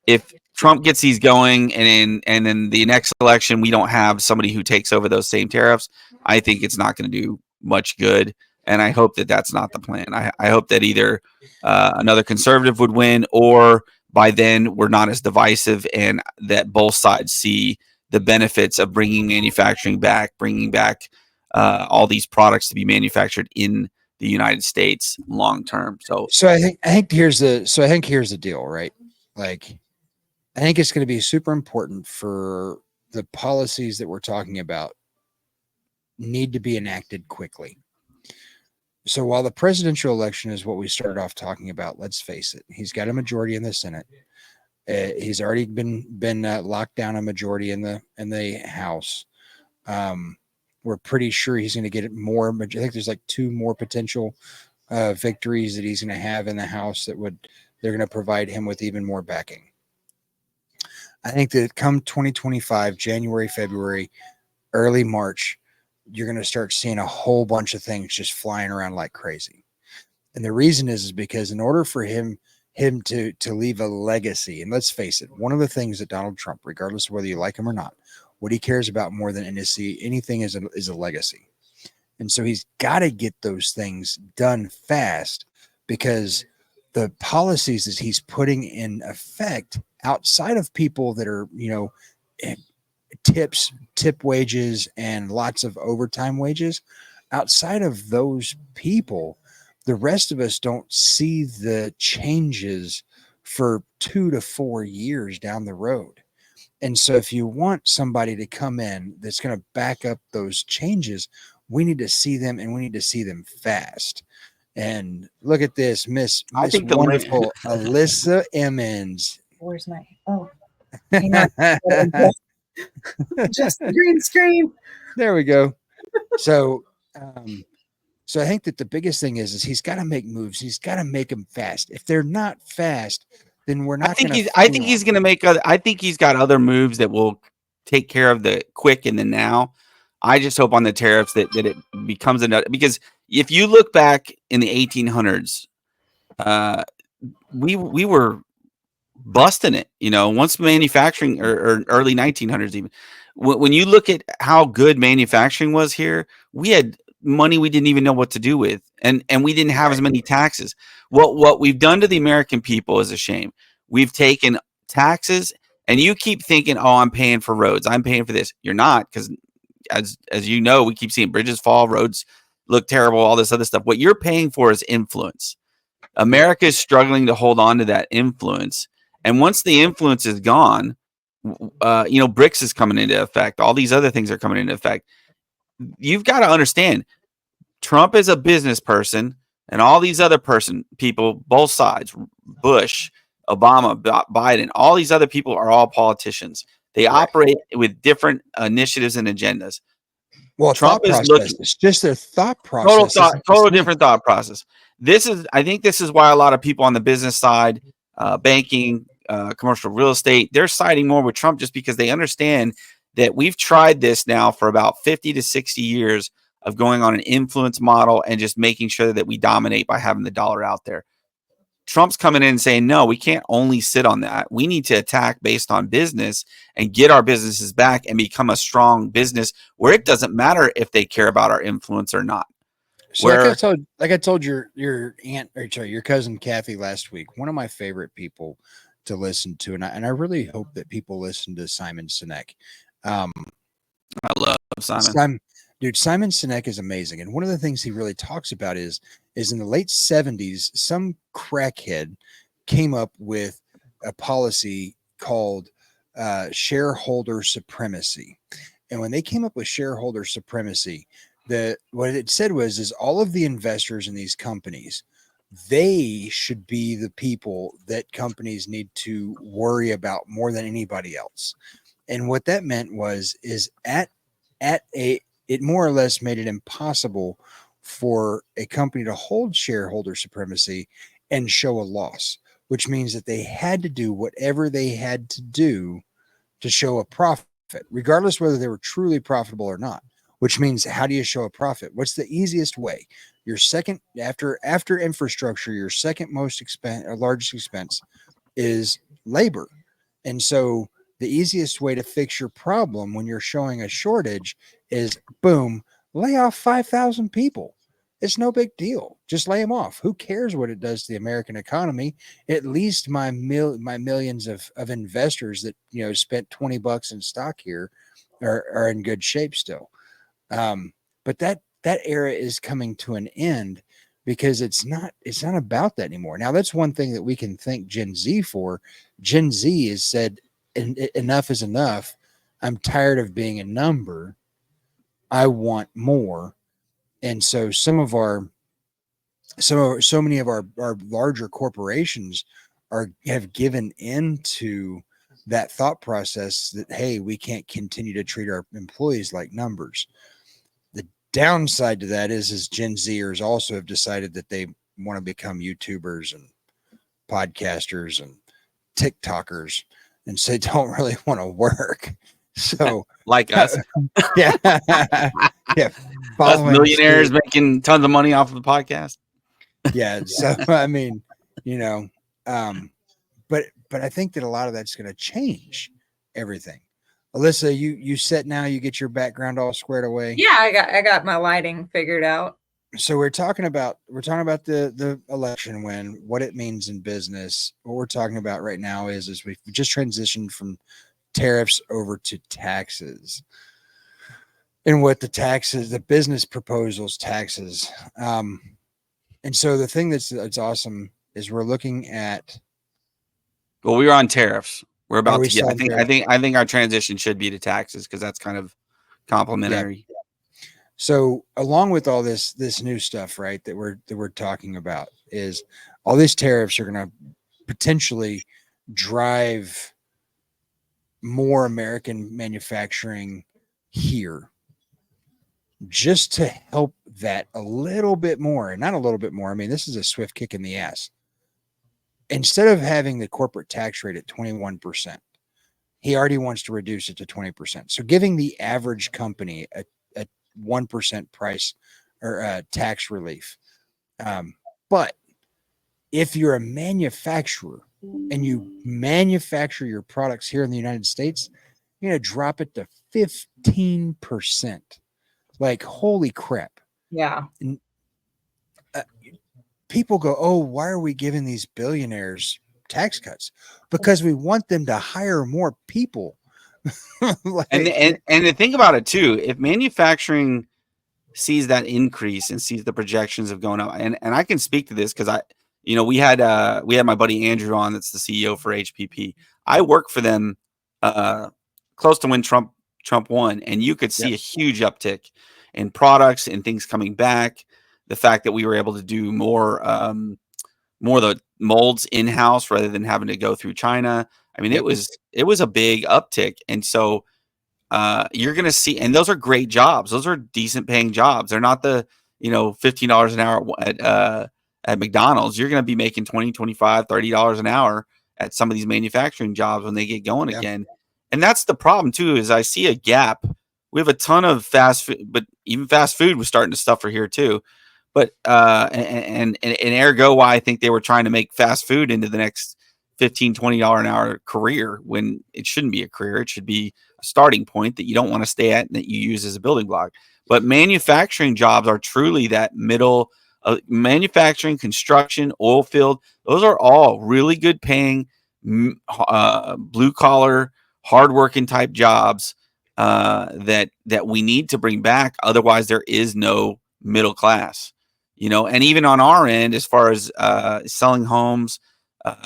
If Trump gets these going and then the next election we don't have somebody who takes over those same tariffs, I think it's not going to do much good. And I hope that that's not the plan. I hope that either another conservative would win, or by then we're not as divisive and that both sides see the benefits of bringing manufacturing back, bringing back all these products to be manufactured in the United States long term. So I think here's the deal, right? Like, I think it's going to be super important for the policies that we're talking about need to be enacted quickly. So while the presidential election is what we started off talking about, let's face it, he's got a majority in the Senate. He's already been locked down a majority in the House. We're pretty sure he's going to get more. I think there's like 2 more potential victories that he's going to have in the House they're going to provide him with even more backing. I think that come 2025, January, February, early March, you're going to start seeing a whole bunch of things just flying around like crazy. And the reason is because in order for him to leave a legacy, and let's face it, one of the things that Donald Trump, regardless of whether you like him or not, what he cares about more than anything is a legacy. And so he's got to get those things done fast, because the policies that he's putting in effect outside of people that are, tip wages and lots of overtime wages, outside of those people, the rest of us don't see the changes for 2 to 4 years down the road. And so if you want somebody to come in that's going to back up those changes, we need to see them, and we need to see them fast. And look at this, Miss wonderful Elissa Emmons. Where's my hang on. Just green screen. There we go. So I think that the biggest thing is he's got to make moves. He's got to make them fast. If they're not fast, then we're not. I think he's going to make. I think he's got other moves that will take care of the quick and the now. I just hope on the tariffs that it becomes another, because if you look back in the 1800s, we were busting it, once manufacturing, or early 1900s even. When you look at how good manufacturing was here, we had money we didn't even know what to do with, and we didn't have as many taxes. What we've done to the American people is a shame. We've taken taxes, and you keep thinking, oh, I'm paying for roads, I'm paying for this. You're not, because as you know, we keep seeing bridges fall, roads look terrible, all this other stuff. What you're paying for is influence. America is struggling to hold on to that influence. And once the influence is gone, BRICS is coming into effect. All these other things are coming into effect. You've got to understand, Trump is a business person, and all these other people, both sides, Bush, Obama, Biden, all these other people are all politicians. They operate with different initiatives and agendas. Well, Trump is looking. It's just their thought process. Total different thought process. I think this is why a lot of people on the business side, banking, commercial real estate, they're siding more with Trump, just because they understand that we've tried this now for about 50 to 60 years of going on an influence model and just making sure that we dominate by having the dollar out there. Trump's coming in and saying, no, we can't only sit on that. We need to attack based on business and get our businesses back and become a strong business where it doesn't matter if they care about our influence or not. So like I told your your cousin Kathy last week, one of my favorite people to listen to, and I really hope that people listen to Simon Sinek. I love Simon. Simon Sinek is amazing. And one of the things he really talks about is in the late 70s, some crackhead came up with a policy called shareholder supremacy. And when they came up with shareholder supremacy, what it said is all of the investors in these companies, they should be the people that companies need to worry about more than anybody else. And what that meant it more or less made it impossible for a company to hold shareholder supremacy and show a loss, which means that they had to do whatever they had to do to show a profit, regardless whether they were truly profitable or not. Which means, how do you show a profit? What's the easiest way? Your second, after infrastructure, your second most largest expense is labor. And so the easiest way to fix your problem when you're showing a shortage is, boom, lay off 5,000 people. It's no big deal. Just lay them off. Who cares what it does to the American economy? At least my millions of investors that spent $20 in stock here are in good shape still. But that era is coming to an end, because it's not about that anymore. Now, that's one thing that we can thank Gen Z for. Gen Z has said, enough is enough. I'm tired of being a number. I want more. And so so many of our larger corporations have given into that thought process that, hey, we can't continue to treat our employees like numbers. The downside to that is Gen Zers also have decided that they want to become YouTubers and podcasters and TikTokers, and so they don't really want to work. So like us. Yeah. Yeah, Us following millionaires suit. making tons of money off of the podcast. Yeah. So I mean, you know, but I think that a lot of that's going to change everything. Elissa, you set now. You get your background all squared away. Yeah, I got my lighting figured out. So we're talking about the election win, what it means in business. What we're talking about right now is we've just transitioned from tariffs over to taxes, and what the taxes, the business proposals, taxes. And so the thing that's awesome is we're looking at. Well, we were on tariffs. We're about we to get. still on tariffs? I think our transition should be to taxes because that's kind of complementary. So along with all this new stuff, right, that we're talking about, is all these tariffs are going to potentially drive more American manufacturing here, just to help that a little bit more, and not a little bit more. I mean, this is a swift kick in the ass. Instead of having the corporate tax rate at 21%, he already wants to reduce it to 20%. So giving the average company a 1% price or tax relief. But if you're a manufacturer and you manufacture your products here in the United States, you're going to drop it to 15%. Like, holy crap. Yeah. And, people go, oh, why are we giving these billionaires tax cuts? Because we want them to hire more people. Like, and to think about it too, if manufacturing sees that increase and sees the projections of going up, and I can speak to this because we had my buddy Andrew on, that's the CEO for HPP. I work for them close to when Trump won, and you could see a huge uptick in products and things coming back. The fact that we were able to do more of the molds in-house rather than having to go through China. I mean, it was a big uptick. And so you're going to see, and those are great jobs. Those are decent paying jobs. They're not the, $15 an hour at McDonald's. You're going to be making $20, $25, $30 an hour at some of these manufacturing jobs when they get going again. And that's the problem too, is I see a gap. We have a ton of fast food, but even fast food was starting to suffer here too. But and ergo why I think they were trying to make fast food into the next $15, $20 an hour career, when it shouldn't be a career. It should be a starting point that you don't want to stay at and that you use as a building block. But manufacturing jobs are truly that middle manufacturing, construction, oil field. Those are all really good paying, blue collar, hardworking type jobs that we need to bring back. Otherwise, there is no middle class. And even on our end, as far as selling homes,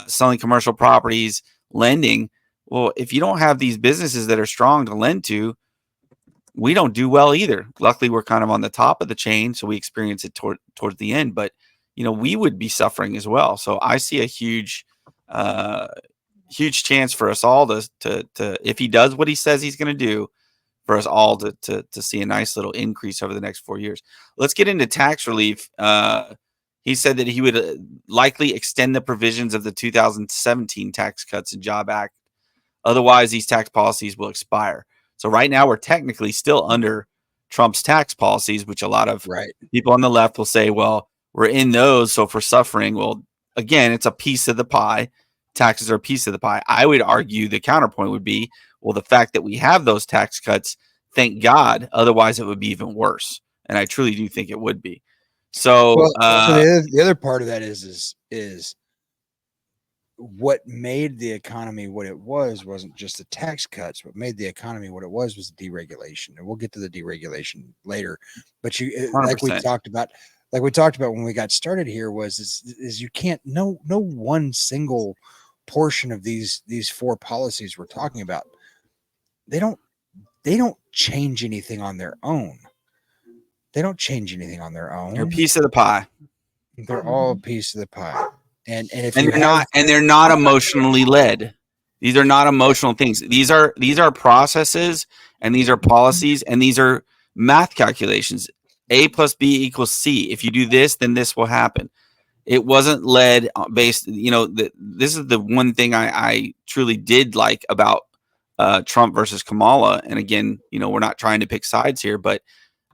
selling commercial properties, lending, well, if you don't have these businesses that are strong to lend to, we don't do well either. Luckily, we're kind of on the top of the chain, so we experience it towards the end. But we would be suffering as well. So I see a huge chance for us all to if he does what he says he's going to do, for us all to see a nice little increase over the next 4 years. Let's get into tax relief. He said that he would likely extend the provisions of the 2017 Tax Cuts and Job Act. Otherwise, these tax policies will expire. So right now, we're technically still under Trump's tax policies, which a lot of people on the left will say, well, we're in those, so if we're suffering, well, again, it's a piece of the pie. Taxes are a piece of the pie. I would argue the counterpoint would be, well, the fact that we have those tax cuts, thank God. Otherwise, it would be even worse. And I truly do think it would be. So, so the other part of that is what made the economy what it wasn't just the tax cuts. What made the economy what it was deregulation. And we'll get to the deregulation later. But 100%. like we talked about when we got started here, is you can't, no one single portion of these four policies we're talking about, they don't change anything on their own. They're a piece of the pie. They're all a piece of the pie. And they're not emotionally led. These are not emotional things. These are processes, and these are policies, and these are math calculations. A plus B equals C. If you do this, then this will happen. It wasn't led based, this is the one thing I truly did like about Trump versus Kamala. And again, we're not trying to pick sides here, but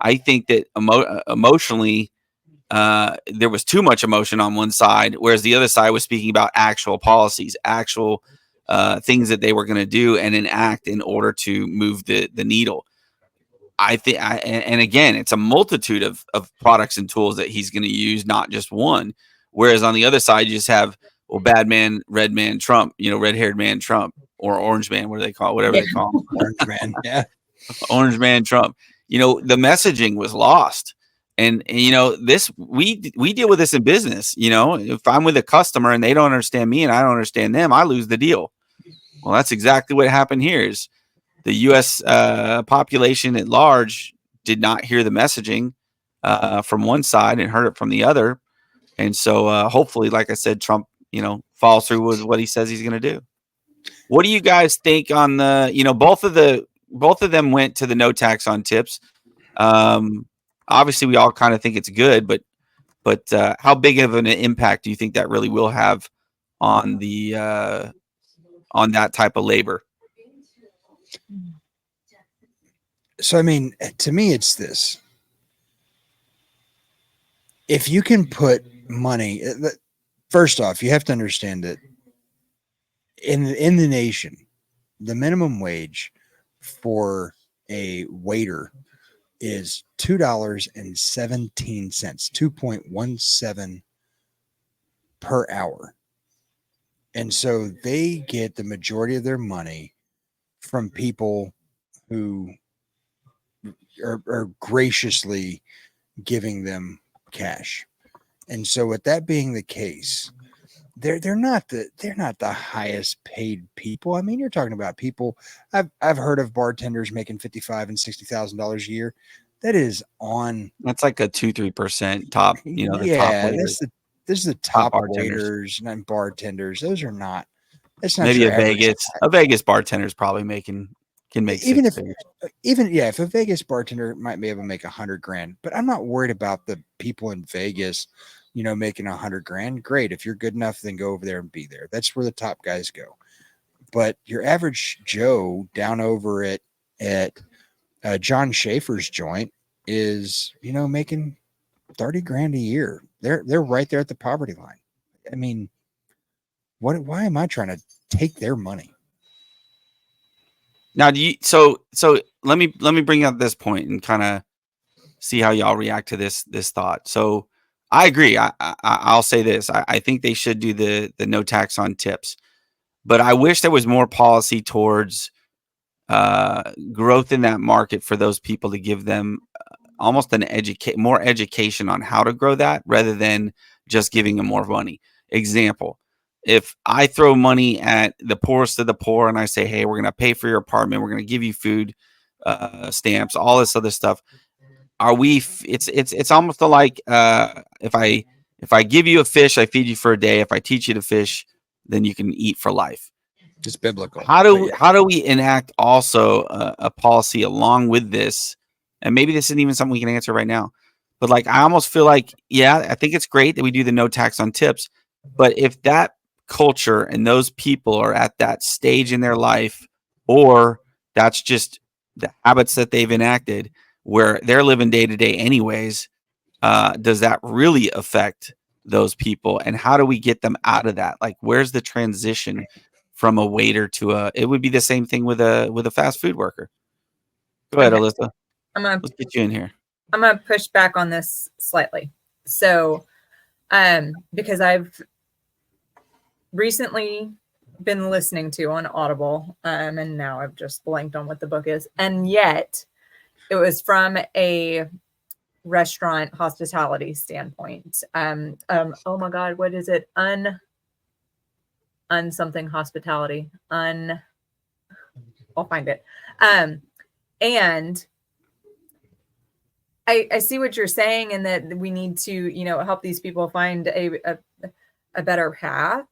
I think that emotionally, there was too much emotion on one side, whereas the other side was speaking about actual policies, actual things that they were going to do and enact in order to move the needle. I think, and again, it's a multitude of products and tools that he's going to use, not just one. Whereas on the other side, you just have, well, bad man, red man, Trump, red-haired man, Trump, or orange man, what do they call it? Whatever they call him. Orange man. Yeah. Orange man, Trump. The messaging was lost. And this, we deal with this in business. If I'm with a customer and they don't understand me and I don't understand them, I lose the deal. Well, that's exactly what happened here. Is the U.S. Population at large did not hear the messaging from one side and heard it from the other. And so hopefully, like I said, Trump, follows through with what he says he's going to do. What do you guys think on the, both of them went to the no tax on tips. Obviously we all kind of think it's good, but how big of an impact do you think that really will have on the on that type of labor? So, I mean, to me, it's this. If you can put money, first off, you have to understand that in the nation, the minimum wage for a waiter is $2.17, 2.17 per hour. And so they get the majority of their money from people who are graciously giving them cash. And so with that being the case, they're not the highest paid people. I mean, you're talking about people. I've heard of bartenders making $55,000 and $60,000 a year. That is on. That's like a 2-3% top. The top waiters. This is the top waiters and bartenders. Those are not. That's not maybe your a Vegas bartender is probably can make if a Vegas bartender might be able to make $100,000, but I'm not worried about the people in Vegas, making $100,000. Great. If you're good enough, then go over there and be there. That's where the top guys go. But your average Joe down over at John Schaefer's joint is, making $30,000 a year. They're right there at the poverty line. I mean, why am I trying to take their money? Now, so let me bring up this point and kind of see how y'all react to this thought. So I agree. I'll say this. I think they should do the no tax on tips, but I wish there was more policy towards growth in that market for those people to give them almost more education on how to grow that rather than just giving them more money. Example. If I throw money at the poorest of the poor and I say, hey, we're going to pay for your apartment, we're going to give you food stamps, all this other stuff. It's almost like if I give you a fish, I feed you for a day. If I teach you to fish, then you can eat for life. It's biblical. How do we enact also a policy along with this? And maybe this isn't even something we can answer right now. But I almost feel like, I think it's great that we do the no tax on tips. But if that culture and those people are at that stage in their life, or that's just the habits that they've enacted where they're living day to day anyways, does that really affect those people? And how do we get them out of that? Where's the transition from a waiter to it would be the same thing with a fast food worker. Go ahead, Elissa. Let's get you in here. I'm going to push back on this slightly. So, because I've recently been listening to on Audible, and now I've just blanked on what the book is. And yet it was from a restaurant hospitality standpoint. Oh my God, what is it? Something hospitality. I'll find it. And I see what you're saying, and that we need to, help these people find a better path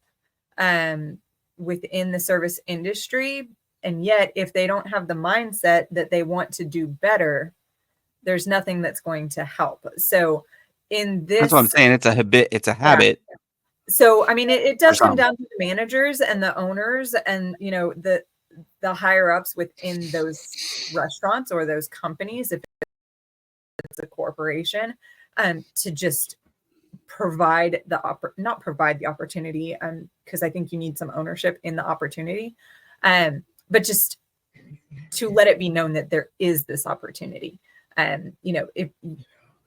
within the service industry. And yet, if they don't have the mindset that they want to do better, there's nothing that's going to help. So in this, that's what I'm saying. It's a habit. Yeah. So, I mean, it does come down to the managers and the owners and, the higher ups within those restaurants or those companies. If a corporation, to just provide not provide the opportunity, because I think you need some ownership in the opportunity, but just to let it be known that there is this opportunity. If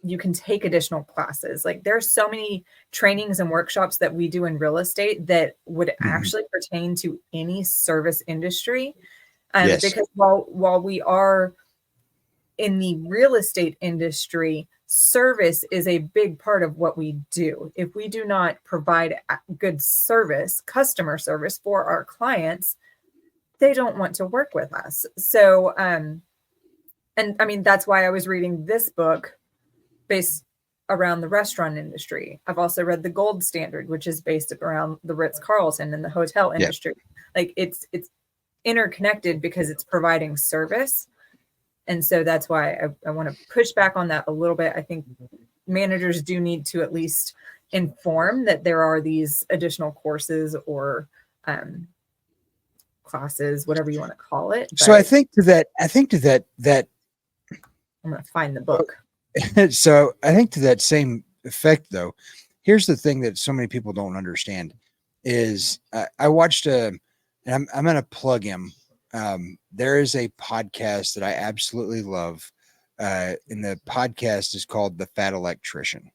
you can take additional classes, like there's so many trainings and workshops that we do in real estate that would actually pertain to any service industry. Yes. Because while we are in the real estate industry, service is a big part of what we do. If we do not provide good service, customer service for our clients, they don't want to work with us. So, and I mean, that's why I was reading this book based around the restaurant industry. I've also read The Gold Standard, which is based around the Ritz-Carlton and the hotel industry. Like it's interconnected because it's providing service. And so that's why I want to push back on that a little bit. I think managers do need to at least inform that there are these additional courses or classes, whatever you want to call it. So I think to that I'm going to find the book. So I think to that same effect, though, here's the thing that so many people don't understand is I watched and I'm going to plug him. There is a podcast that I absolutely love. And the podcast is called The Fat Electrician.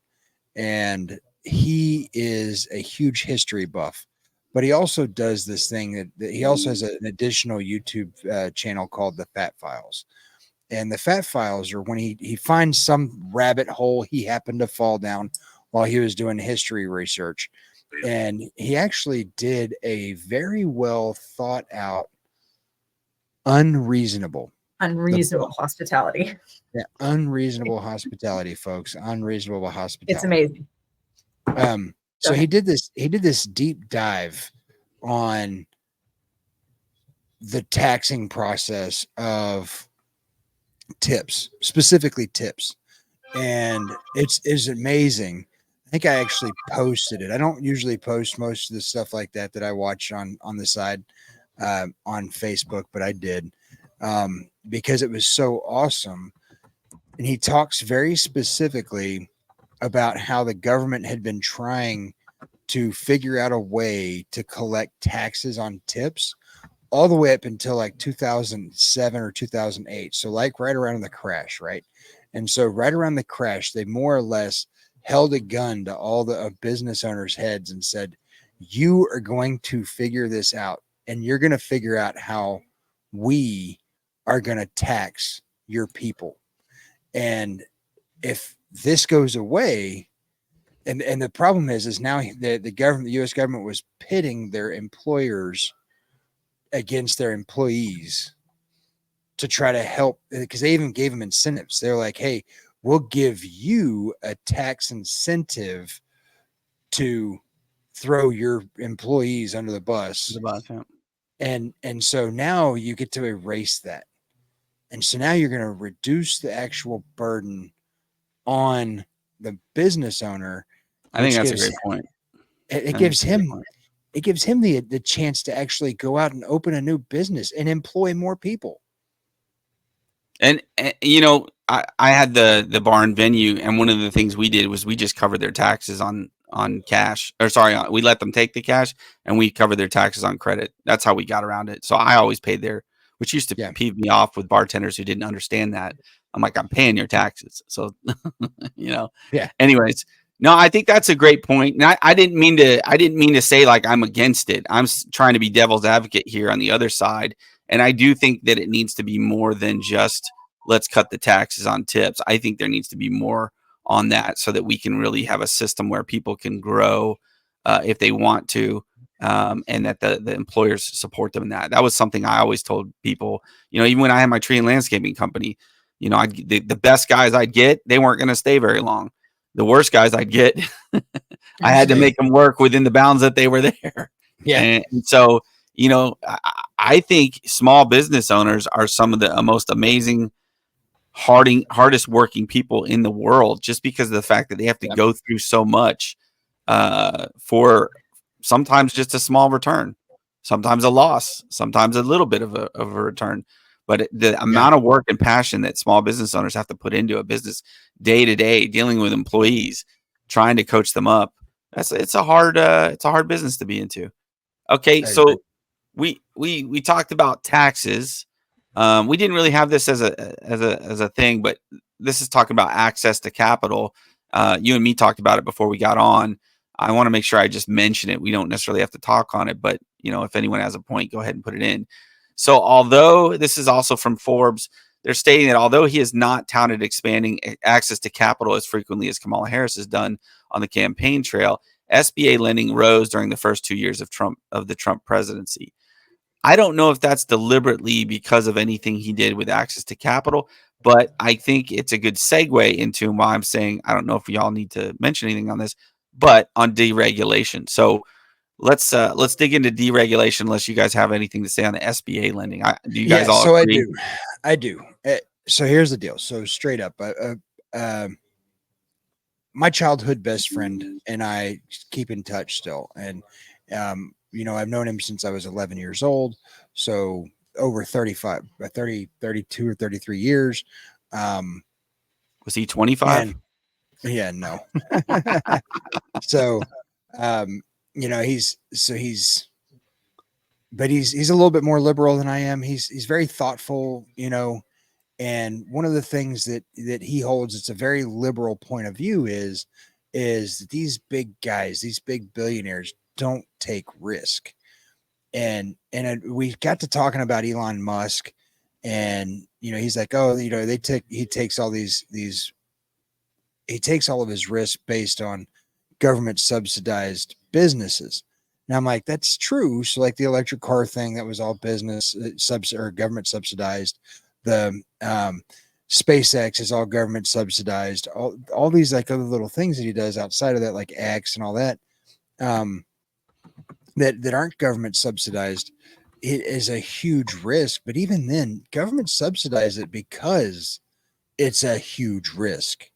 And he is a huge history buff, but he also does this thing that he also has an additional YouTube channel called The Fat Files. And the Fat Files are when he finds some rabbit hole he happened to fall down while he was doing history research. And he actually did a very well thought out, unreasonable hospitality. Yeah, unreasonable hospitality, folks. Unreasonable hospitality. It's amazing. So he did this deep dive on the taxing process of tips, specifically tips. And it's amazing. I think I actually posted it. I don't usually post most of the stuff like that I watch on the side on Facebook, but I did because it was so awesome. And he talks very specifically about how the government had been trying to figure out a way to collect taxes on tips all the way up until like 2007 or 2008. So like right around the crash, right? And so right around the crash, they more or less held a gun to all the business owners' heads and said, you are going to figure this out, and you're going to figure out how we are going to tax your people. And if this goes away, and the problem is now the government, the U.S. government was pitting their employers against their employees to try to help, because they even gave them incentives. They're like, hey, we'll give you a tax incentive to throw your employees under the bus. And so now you get to erase that. And so now you're going to reduce the actual burden on the business owner. I think that's a great point. It gives him the chance to actually go out and open a new business and employ more people. And I had the barn venue, and one of the things we did was we just covered their taxes on cash, we let them take the cash and we covered their taxes on credit. That's how we got around it. So I always paid which used to peeve me off with bartenders who didn't understand that. I'm like, I'm paying your taxes. So, anyways, no, I think that's a great point. And I didn't mean to say like I'm against it. I'm trying to be devil's advocate here on the other side. And I do think that it needs to be more than just let's cut the taxes on tips. I think there needs to be more on that so that we can really have a system where people can grow if they want to, and that the employers support them in that. That was something I always told people, even when I had my tree and landscaping company, the best guys I'd get, they weren't going to stay very long. The worst guys I'd get, I had to make them work within the bounds that they were there. Yeah. And so, I think small business owners are some of the most amazing, hardest working people in the world, just because of the fact that they have to go through so much for sometimes just a small return, sometimes a loss, sometimes a little bit of a return. But the amount of work and passion that small business owners have to put into a business day to day, dealing with employees, trying to coach them up, it's a hard business to be into. Okay, so we talked about taxes. We didn't really have this as a thing, but this is talking about access to capital. You and me talked about it before we got on. I want to make sure I just mention it. We don't necessarily have to talk on it, but if anyone has a point, go ahead and put it in. So although this is also from Forbes, they're stating that although he has not touted expanding access to capital as frequently as Kamala Harris has done on the campaign trail, SBA lending rose during the first 2 years of the Trump presidency. I don't know if that's deliberately because of anything he did with access to capital, but I think it's a good segue into why I'm saying I don't know if y'all need to mention anything on this, but on deregulation. So let's dig into deregulation unless you guys have anything to say on the SBA lending. Do you guys all agree? I do. So here's the deal. So straight up, my childhood best friend and I keep in touch still. And, I've known him since I was 11 years old. So over 32 or 33 years. Was he 25? Yeah, no. So, he's a little bit more liberal than I am. He's very thoughtful, and one of the things that he holds, it's a very liberal point of view is that these big guys, these big billionaires don't take risk. And we got to talking about Elon Musk, and he's like, oh, he takes all of his risk based on government subsidized businesses. And I'm like, that's true. So like the electric car thing, that was all business or government subsidized. The SpaceX is all government subsidized. All these like other little things that he does outside of that, like X and all that, that aren't government subsidized, it is a huge risk. But even then, government subsidize it because it's a huge risk,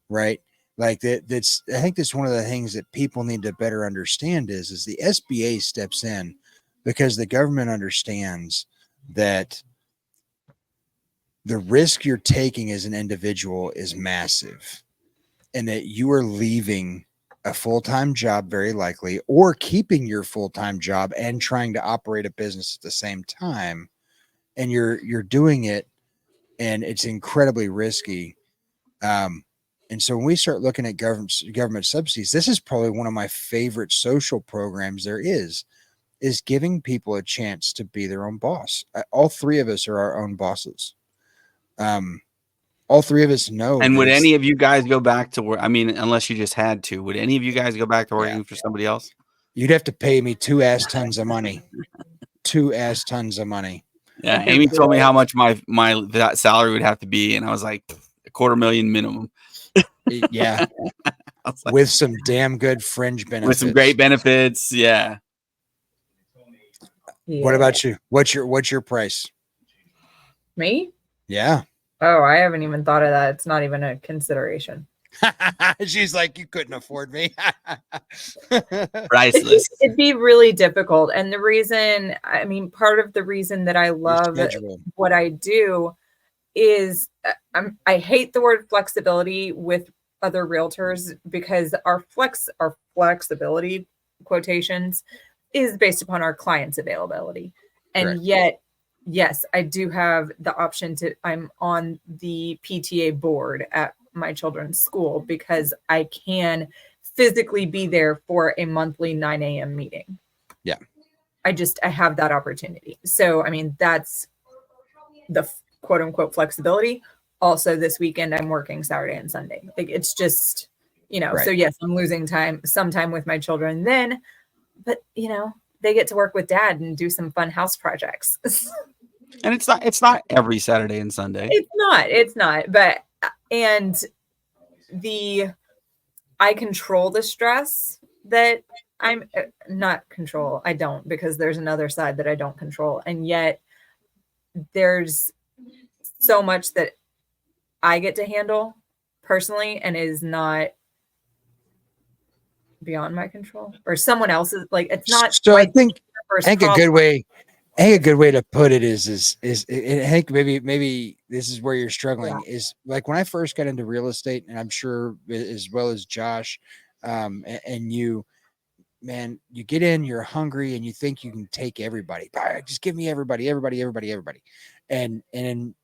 right? Like that's I think that's one of the things that people need to better understand is the SBA steps in because the government understands that the risk you're taking as an individual is massive, and that you are leaving a full-time job very likely, or keeping your full-time job and trying to operate a business at the same time, and you're doing it, and it's incredibly risky. And so when we start looking at government subsidies, this is probably one of my favorite social programs there is giving people a chance to be their own boss. All three of us are our own bosses. All three of us know. And would any of you guys go back to work? I mean, unless you just had to, would any of you guys go back to working for somebody else? You'd have to pay me 2 ass tons of money. 2 ass tons of money. Yeah. Amy told me how much that salary would have to be. And I was like, $250,000 minimum. Yeah. Like, with some damn good fringe benefits. With some great benefits. Yeah. What about you? What's your price? Me? Yeah. Oh, I haven't even thought of that. It's not even a consideration. She's like, you couldn't afford me. Priceless. It'd be really difficult. And part of the reason that I love what I do is I hate the word flexibility with other realtors because our flexibility quotations is based upon our clients' availability. And Correct. Yet, yes, I do have the option I'm on the PTA board at my children's school because I can physically be there for a monthly 9 a.m. meeting. Yeah. I have that opportunity. So, that's the quote unquote flexibility. Also this weekend, I'm working Saturday and Sunday. Like it's just, right. So yes, I'm losing some time with my children then, but they get to work with dad and do some fun house projects. And it's not every Saturday and Sunday. It's not, but, and I control the stress that I'm not control. I don't, because there's another side that I don't control. And yet there's so much that I get to handle personally and is not beyond my control or someone else's. Like it's not. So I think a good way I think a good way to put it is I think maybe this is where you're struggling is like when I first got into real estate, and I'm sure as well as Josh, and you, man, you get in, you're hungry, and you think you can take everybody. Just give me everybody, and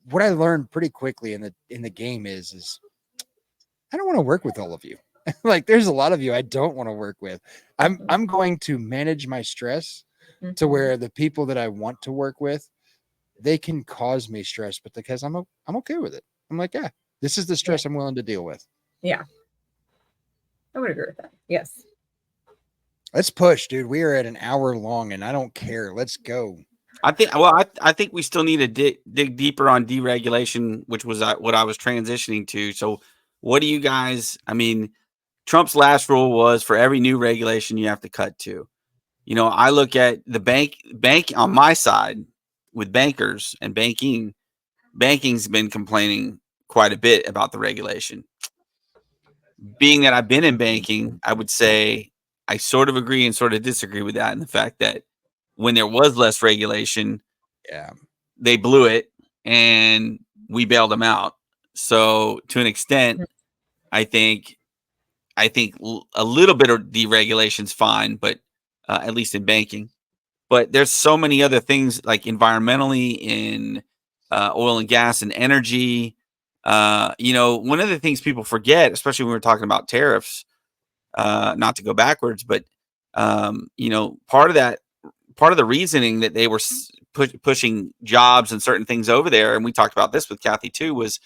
what I learned pretty quickly in the game is I don't want to work with all of you. Like there's a lot of you I don't want to work with. I'm going to manage my stress to where the people that I want to work with, they can cause me stress, but because I'm okay with it. I'm like, yeah, this is the stress I'm willing to deal with. Yeah. I would agree with that. Yes. Let's push, dude. We are at an hour long and I don't care. Let's go. I think we still need to dig deeper on deregulation, which was what I was transitioning to. So what do you guys, I mean, Trump's last rule was for every new regulation you have to cut to. You know, I look at the bank on my side with bankers and banking's been complaining quite a bit about the regulation. Being that I've been in banking, I would say I sort of agree and sort of disagree with that in the fact that when there was less regulation, they blew it and we bailed them out. So to an extent, I think a little bit of deregulation is fine, but at least in banking. But there's so many other things like environmentally in oil and gas and energy. You know, one of the things people forget, especially when we're talking about tariffs, not to go backwards, but you know, part of the reasoning that they were pushing jobs and certain things over there, and we talked about this with Kathy too, was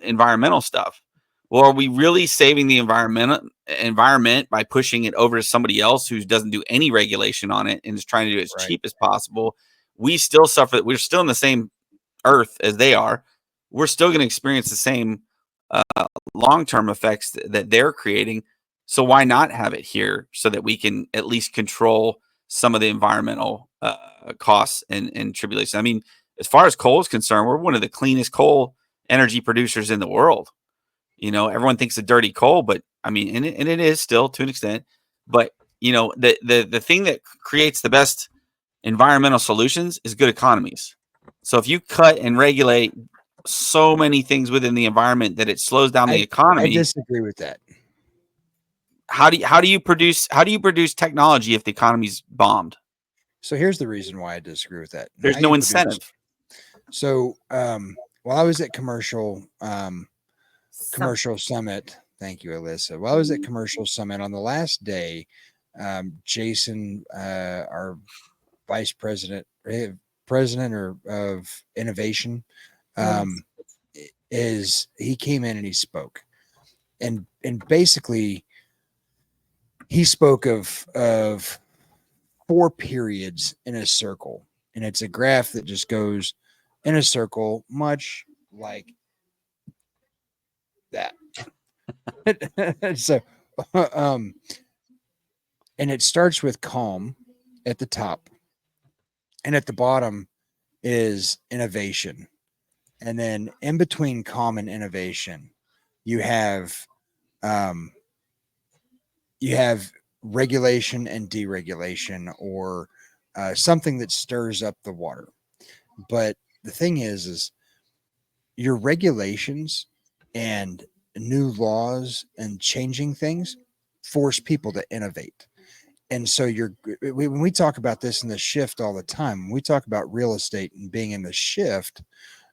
environmental stuff. Well, are we really saving the environment by pushing it over to somebody else who doesn't do any regulation on it and is trying to do it as cheap as possible? We still suffer. We're still in the same earth as they are. We're still going to experience the same long-term effects that they're creating. So why not have it here so that we can at least control some of the environmental costs and tribulations? I mean, as far as coal is concerned, we're one of the cleanest coal energy producers in the world. You know, everyone thinks of dirty coal, but I mean, and it is still to an extent. But you know, the thing that creates the best environmental solutions is good economies. So if you cut and regulate so many things within the environment that it slows down the economy, I disagree with that. How do you produce technology if the economy's bombed? So here's the reason why I disagree with that. There's no incentive. So while I was at Commercial Summit, thank you, Elissa. While I was at Commercial Summit on the last day, Jason, our vice president of innovation, he came in and he spoke, and basically he spoke of 4 periods in a circle, and it's a graph that just goes in a circle, much like that. So, and it starts with calm at the top, and at the bottom is innovation, and then in between calm and innovation, you have regulation and deregulation, or something that stirs up the water. But the thing is your regulations and new laws and changing things force people to innovate. And so when we talk about this in the shift all the time, when we talk about real estate and being in the shift,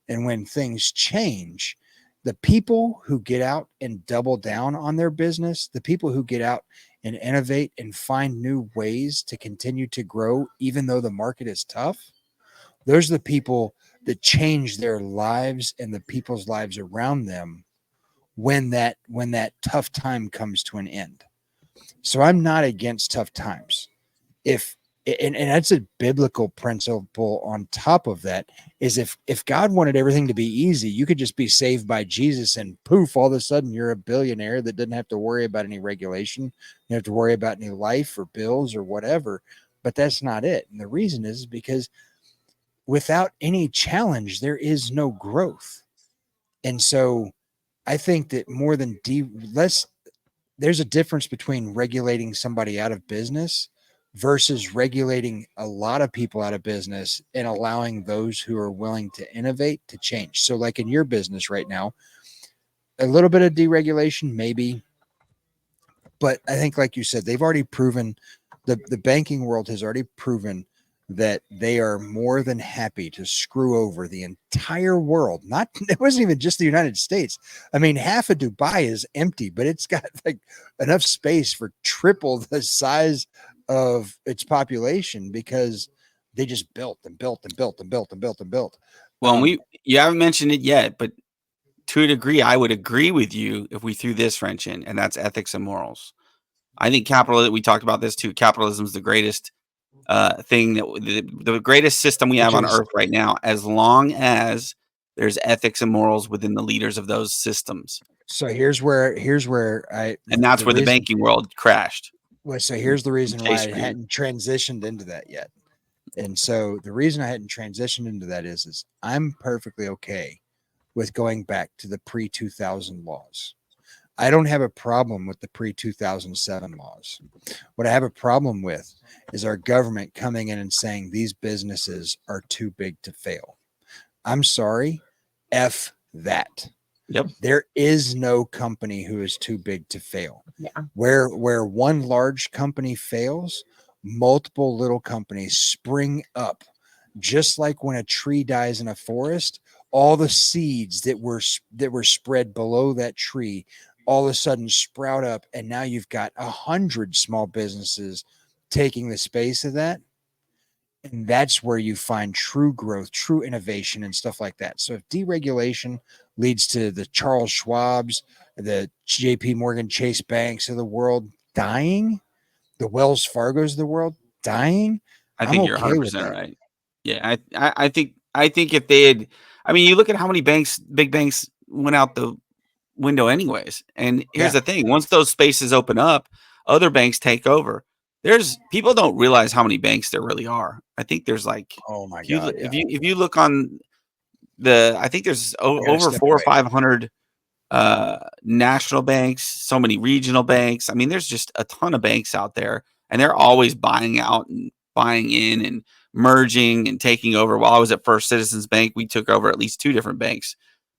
and when things change, the people who get out and double down on their business, the people who get out and innovate and find new ways to continue to grow, even though the market is tough, those are the people that change their lives and the people's lives around them when that tough time comes to an end. So I'm not against tough times. And that's a biblical principle on top of that, is if God wanted everything to be easy, you could just be saved by Jesus and poof, all of a sudden you're a billionaire that didn't have to worry about any regulation. You don't have to worry about any life or bills or whatever, but that's not it. And the reason is because without any challenge, there is no growth. And so I think that more than there's a difference between regulating somebody out of business versus regulating a lot of people out of business and allowing those who are willing to innovate to change. So like in your business right now, a little bit of deregulation, maybe, but I think, like you said, they've already proven the banking world has already proven that they are more than happy to screw over the entire world. Not, it wasn't even just the United States. I mean, half of Dubai is empty, but it's got like enough space for triple the size of its population because they just built and built and built and built and built and built. Well, you haven't mentioned it yet, but to a degree, I would agree with you if we threw this wrench in, and that's ethics and morals. I think we talked about this too. Capitalism is the greatest thing the greatest system we have on earth right now, as long as there's ethics and morals within the leaders of those systems. So here's where and that's where the banking world crashed. Well, so here's the reason why I hadn't transitioned into that yet. And so the reason I hadn't transitioned into that is I'm perfectly okay with going back to the pre-2000 laws. I don't have a problem with the pre-2007 laws. What I have a problem with is our government coming in and saying these businesses are too big to fail. I'm sorry, F that. Yep. There is no company who is too big to fail. Yeah. Where one large company fails, multiple little companies spring up. Just like when a tree dies in a forest, all the seeds that were spread below that tree all of a sudden sprout up, and now you've got 100 small businesses taking the space of that. And that's where you find true growth, true innovation, and stuff like that. So if deregulation leads to the Charles Schwabs, the JP Morgan Chase banks of the world dying, the Wells Fargos of the world dying, I think you're 100% right. Yeah, I think if they had, I mean, you look at how many big banks went out the window anyways. And here's the thing. Once those spaces open up, other banks take over. People don't realize how many banks there really are. I think there's like, oh my God. If you look on I think there's over 400 or 500 national banks, so many regional banks. I mean, there's just a ton of banks out there, and they're always buying out and buying in and merging and taking over. While I was at First Citizens Bank, we took over at least 2 different banks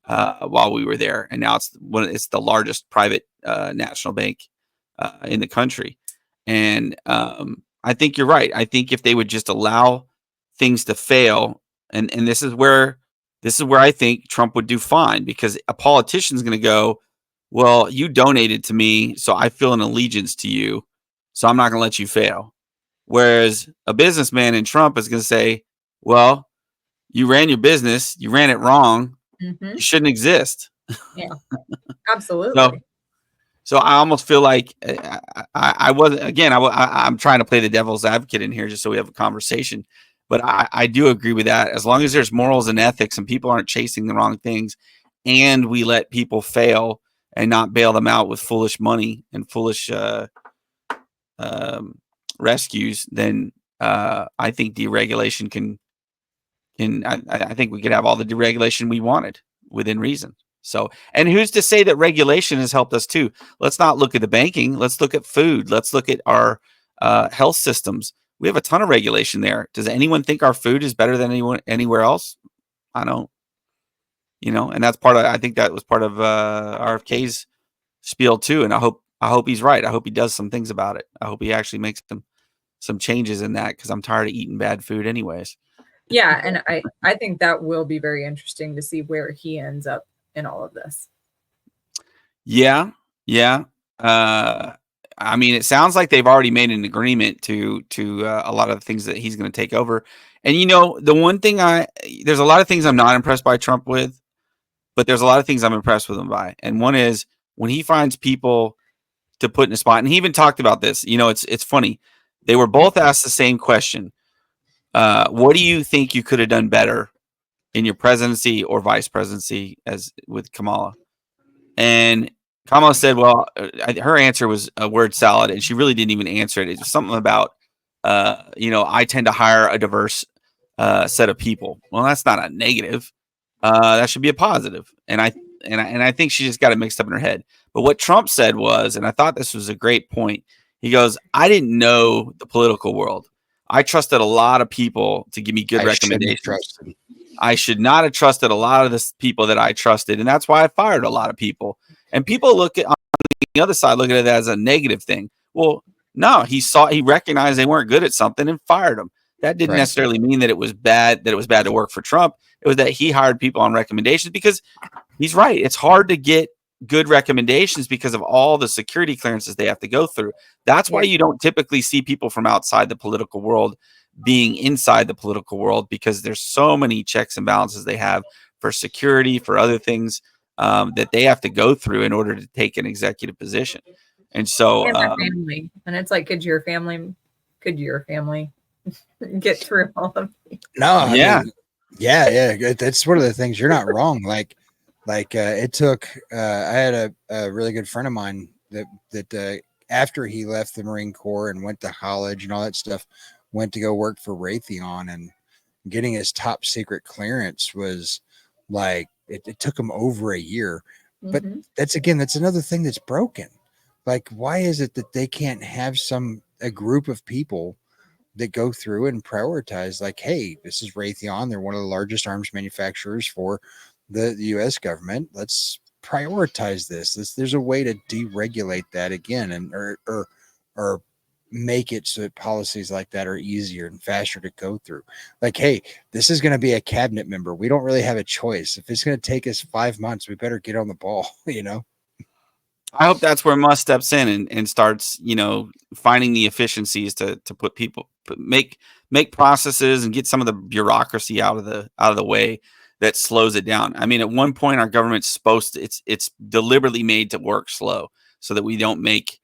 while we were there, and now it's the largest private national bank in the country. And I think you're right. I think if they would just allow things to fail, and this is where I think Trump would do fine, because a politician's going to go, well, you donated to me, so I feel an allegiance to you, so I'm not going to let you fail. Whereas a businessman in Trump is going to say, well, you ran your business, you ran it wrong, you shouldn't exist. Yeah, absolutely. So I almost feel like I wasn't, again, I'm trying to play the devil's advocate in here just so we have a conversation. But I do agree with that. As long as there's morals and ethics and people aren't chasing the wrong things, and we let people fail and not bail them out with foolish money and foolish rescues, then I think deregulation I think we could have all the deregulation we wanted within reason. So, and who's to say that regulation has helped us too? Let's not look at the banking. Let's look at food. Let's look at our health systems. We have a ton of regulation there. Does anyone think our food is better than anywhere else? I don't. And that's I think that was part of RFK's spiel too. And I hope he's right. I hope he does some things about it. I hope he actually makes some changes in that, because I'm tired of eating bad food anyways. Yeah, and I think that will be very interesting to see where he ends up in all of this. Yeah. I mean, it sounds like they've already made an agreement to a lot of the things that he's going to take over. And the one thing there's a lot of things I'm not impressed by Trump with, but there's a lot of things I'm impressed with him by. And one is when he finds people to put in a spot, and he even talked about this. It's funny. They were both asked the same question. What do you think you could have done better in your presidency or vice presidency as with Kamala? And Kamala said, well, her answer was a word salad, and she really didn't even answer it. It was something about, I tend to hire a diverse set of people. Well, that's not a negative. That should be a positive. And I think she just got it mixed up in her head. But what Trump said was, and I thought this was a great point, He goes, I didn't know the political world. I trusted a lot of people to give me good recommendations. I should not have trusted a lot of the people that I trusted. And that's why I fired a lot of people. And people look at on the other side, look at it as a negative thing. Well, no, he recognized they weren't good at something and fired them. That didn't necessarily mean that it was bad to work for Trump. It was that he hired people on recommendations, because he's right. It's hard to get good recommendations because of all the security clearances they have to go through. That's why you don't typically see people from outside the political world being inside the political world, because there's so many checks and balances they have for security, for other things that they have to go through in order to take an executive position. And so, and their family, and it's like, could your family get through all of these? No, I mean, yeah. That's one of the things. You're not wrong. Like it took. I had a really good friend of mine that after he left the Marine Corps and went to college and all that stuff, went to go work for Raytheon, and getting his top secret clearance was like it took him over a year. But that's another thing that's broken. Like, why is it that they can't have a group of people that go through and prioritize, like, hey, this is Raytheon. They're one of the largest arms manufacturers for the U.S. government. Let's prioritize this. There's a way to deregulate that again, and or make it so that policies like that are easier and faster to go through. Like, hey, this is going to be a cabinet member. We don't really have a choice. If it's going to take us 5 months, we better get on the ball, you know? I hope that's where Musk steps in and starts, finding the efficiencies to make processes and get some of the bureaucracy out of the way that slows it down. I mean, at one point, our government's it's deliberately made to work slow so that we don't make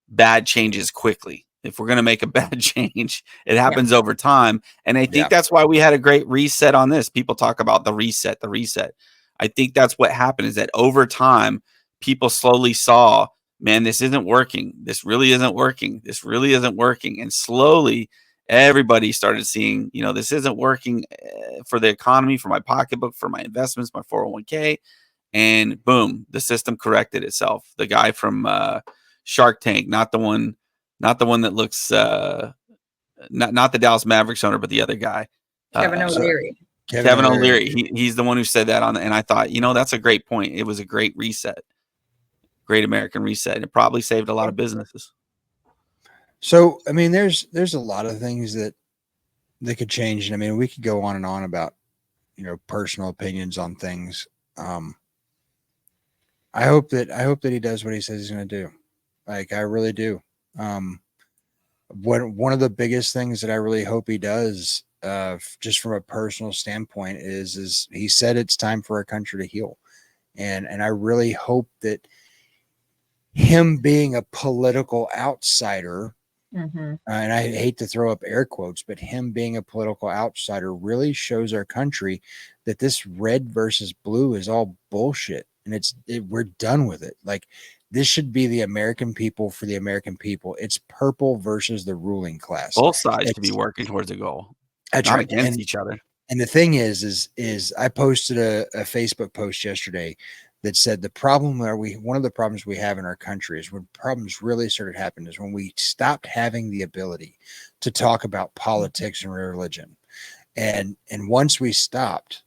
bad changes quickly. If we're going to make a bad change, it happens over time. And I think that's why we had a great reset on this. People talk about the reset. I think that's what happened, is that over time, people slowly saw, man, this isn't working. This really isn't working. This really isn't working. And slowly everybody started seeing, this isn't working for the economy, for my pocketbook, for my investments, my 401k. And boom, the system corrected itself. The guy from Shark Tank, not the one that looks, not the Dallas Mavericks owner, but the other guy. Kevin O'Leary. Kevin O'Leary. He's the one who said that and I thought, that's a great point. It was a great reset. Great American reset. It probably saved a lot of businesses. So, I mean, there's a lot of things that could change. And I mean, we could go on and on about, personal opinions on things. I hope that he does what he says he's going to do. Like, I really do. One of the biggest things that I really hope he does, just from a personal standpoint, is he said it's time for our country to heal. And I really hope that him being a political outsider, and I hate to throw up air quotes, but him being a political outsider really shows our country that this red versus blue is all bullshit, and we're done with it. Like, this should be the American people for the American people. It's purple versus the ruling class. Both sides to be working towards a goal, not against each other. And the thing is I posted a Facebook post yesterday that said one of the problems we have in our country is when problems really started happening is when we stopped having the ability to talk about politics and religion. And once we stopped,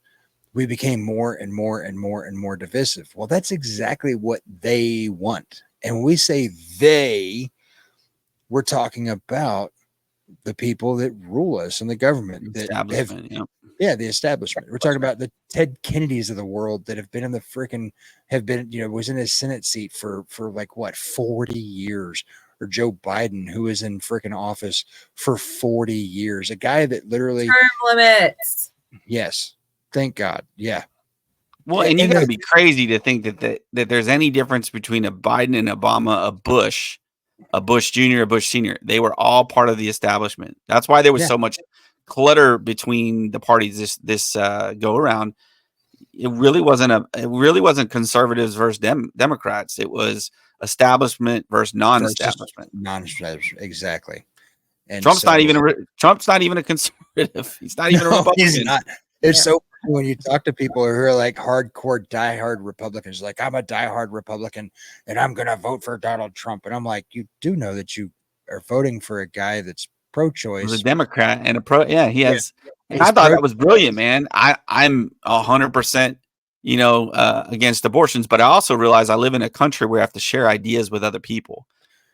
we became more and more and more and more divisive. Well, that's exactly what they want. And when we say they, we're talking about the people that rule us and the government that the establishment. We're talking about the Ted Kennedys of the world that have been in was in his Senate seat for like 40 years, or Joe Biden, who was in freaking office for 40 years, a guy that literally term limits. Yes. Thank God. Yeah. Well, and you got to be crazy to think that there's any difference between a Biden and Obama, a Bush Jr., a Bush Senior. They were all part of the establishment. That's why there was so much clutter between the parties this go around. It really wasn't conservatives versus Democrats. It was establishment versus non-establishment. Non-establishment, exactly. And Trump's not even a conservative. He's not even a Republican. He's not. It's so funny when you talk to people who are like hardcore, diehard Republicans, like, I'm a diehard Republican and I'm going to vote for Donald Trump. And I'm like, you do know that you are voting for a guy that's He pro-choice. was a Democrat and a pro. Yeah, he has. And He's I thought that was brilliant, man. I'm 100%, against abortions, but I also realize I live in a country where I have to share ideas with other people.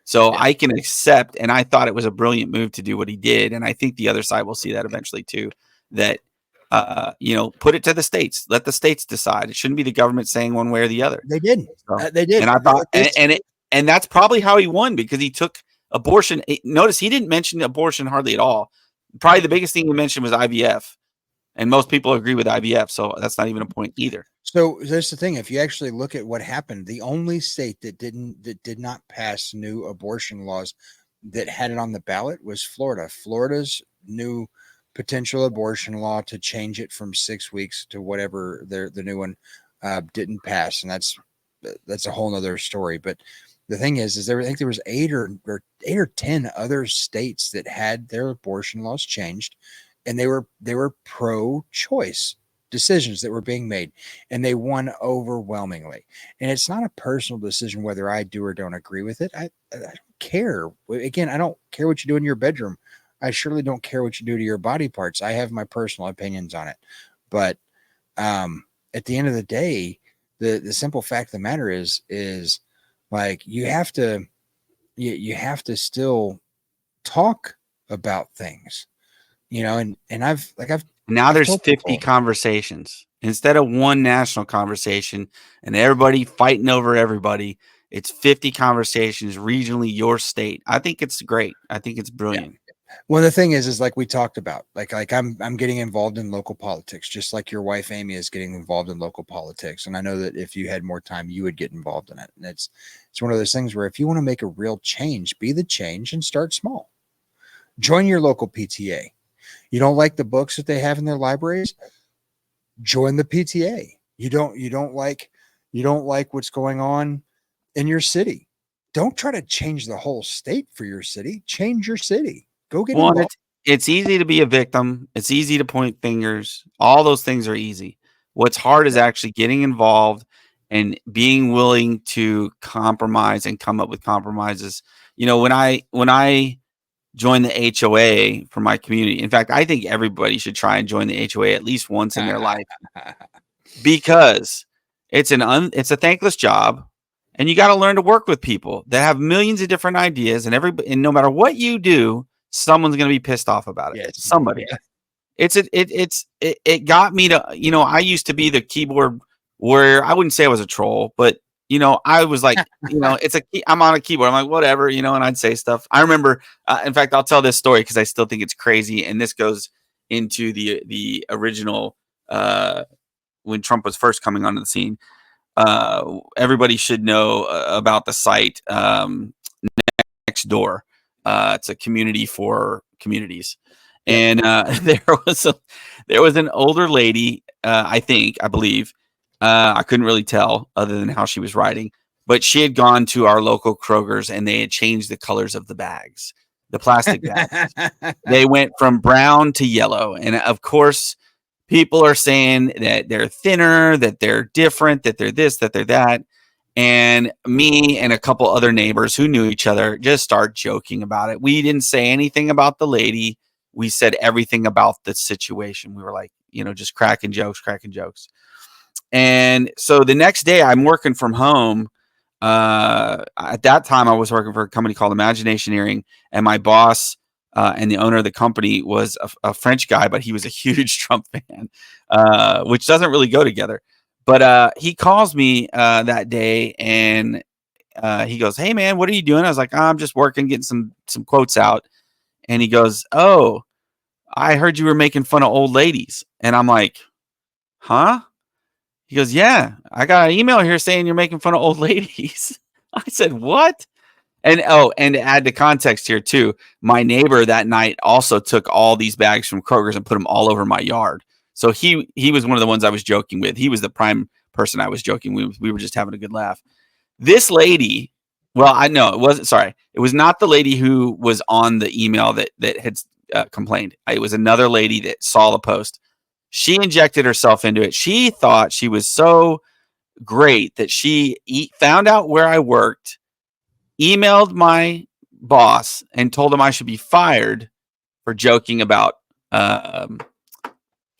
So I can accept, and I thought it was a brilliant move to do what he did. And I think the other side will see that eventually too, that, put it to the states, let the states decide. It shouldn't be the government saying one way or the other. They did. So, They did. And I thought, and that's probably how he won, because he took abortion. Notice he didn't mention abortion hardly at all. Probably the biggest thing he mentioned was IVF, and most people agree with IVF. So that's not even a point either. So that's the thing. If you actually look at what happened, the only state that did not pass new abortion laws that had it on the ballot was Florida. Florida's new potential abortion law to change it from 6 weeks to whatever the new one didn't pass, and that's a whole nother story. But the thing is I think there was 8 or 10 other states that had their abortion laws changed, and they were pro-choice decisions that were being made, and they won overwhelmingly. And it's not a personal decision whether I do or don't agree with it. I don't care. Again, I don't care what you do in your bedroom. I surely don't care what you do to your body parts. I have my personal opinions on it. But at the end of the day, the simple fact of the matter is like you have to still talk about things, and I've Now there's told 50 people. conversations instead of one national conversation and everybody fighting over everybody. It's 50 conversations regionally, your state. I think it's great. I think it's brilliant. Yeah. Well, the thing is like we talked about, like I'm getting involved in local politics, just like your wife Amy is getting involved in local politics. And I know that if you had more time, you would get involved in it. And it's one of those things where if you want to make a real change, be the change and start small. Join your local PTA. You don't like the books that they have in their libraries? Join the PTA. You don't like what's going on in your city? Don't try to change the whole state for your city. Change your city. Go get involved. It's easy to be a victim. It's easy to point fingers. All those things are easy. What's hard is actually getting involved and being willing to compromise and come up with compromises. When I joined the HOA for my community, in fact, I think everybody should try and join the HOA at least once in their life, because it's a thankless job, and you got to learn to work with people that have millions of different ideas, and no matter what you do, someone's going to be pissed off about it. Yes. Somebody. Yeah. It got me to, I used to be the keyboard warrior. I wouldn't say I was a troll, but I was like, I'm on a keyboard. I'm like, whatever, and I'd say stuff. I remember, in fact, I'll tell this story because I still think it's crazy. And this goes into the original, when Trump was first coming onto the scene. Everybody should know about the site, Next Door. It's a community for communities. And there was an older lady, I believe. I couldn't really tell other than how she was writing, but she had gone to our local Kroger's and they had changed the colors of the bags, the plastic bags. They went from brown to yellow. And of course, people are saying that they're thinner, that they're different, that they're this, that they're that. And me and a couple other neighbors who knew each other just start joking about it. We didn't say anything about the lady. We said everything about the situation. We were like, just cracking jokes. And so the next day I'm working from home. At that time I was working for a company called Imaginationeering, and my boss and the owner of the company was a French guy, but he was a huge Trump fan, which doesn't really go together. But he calls me that day, and he goes, "Hey man, what are you doing?" I was like, "I'm just working, getting some quotes out." And he goes, "Oh, I heard you were making fun of old ladies." And I'm like, "Huh?" He goes, "Yeah, I got an email here saying you're making fun of old ladies." I said, "What?" And to add the context here too, my neighbor that night also took all these bags from Kroger's and put them all over my yard. So he was one of the ones I was joking with. He was the prime person I was joking with. We were just having a good laugh. This lady, well, I know it wasn't. Sorry, it was not the lady who was on the email that had complained. It was another lady that saw the post. She injected herself into it. She thought she was so great that she found out where I worked, emailed my boss and told him I should be fired for joking about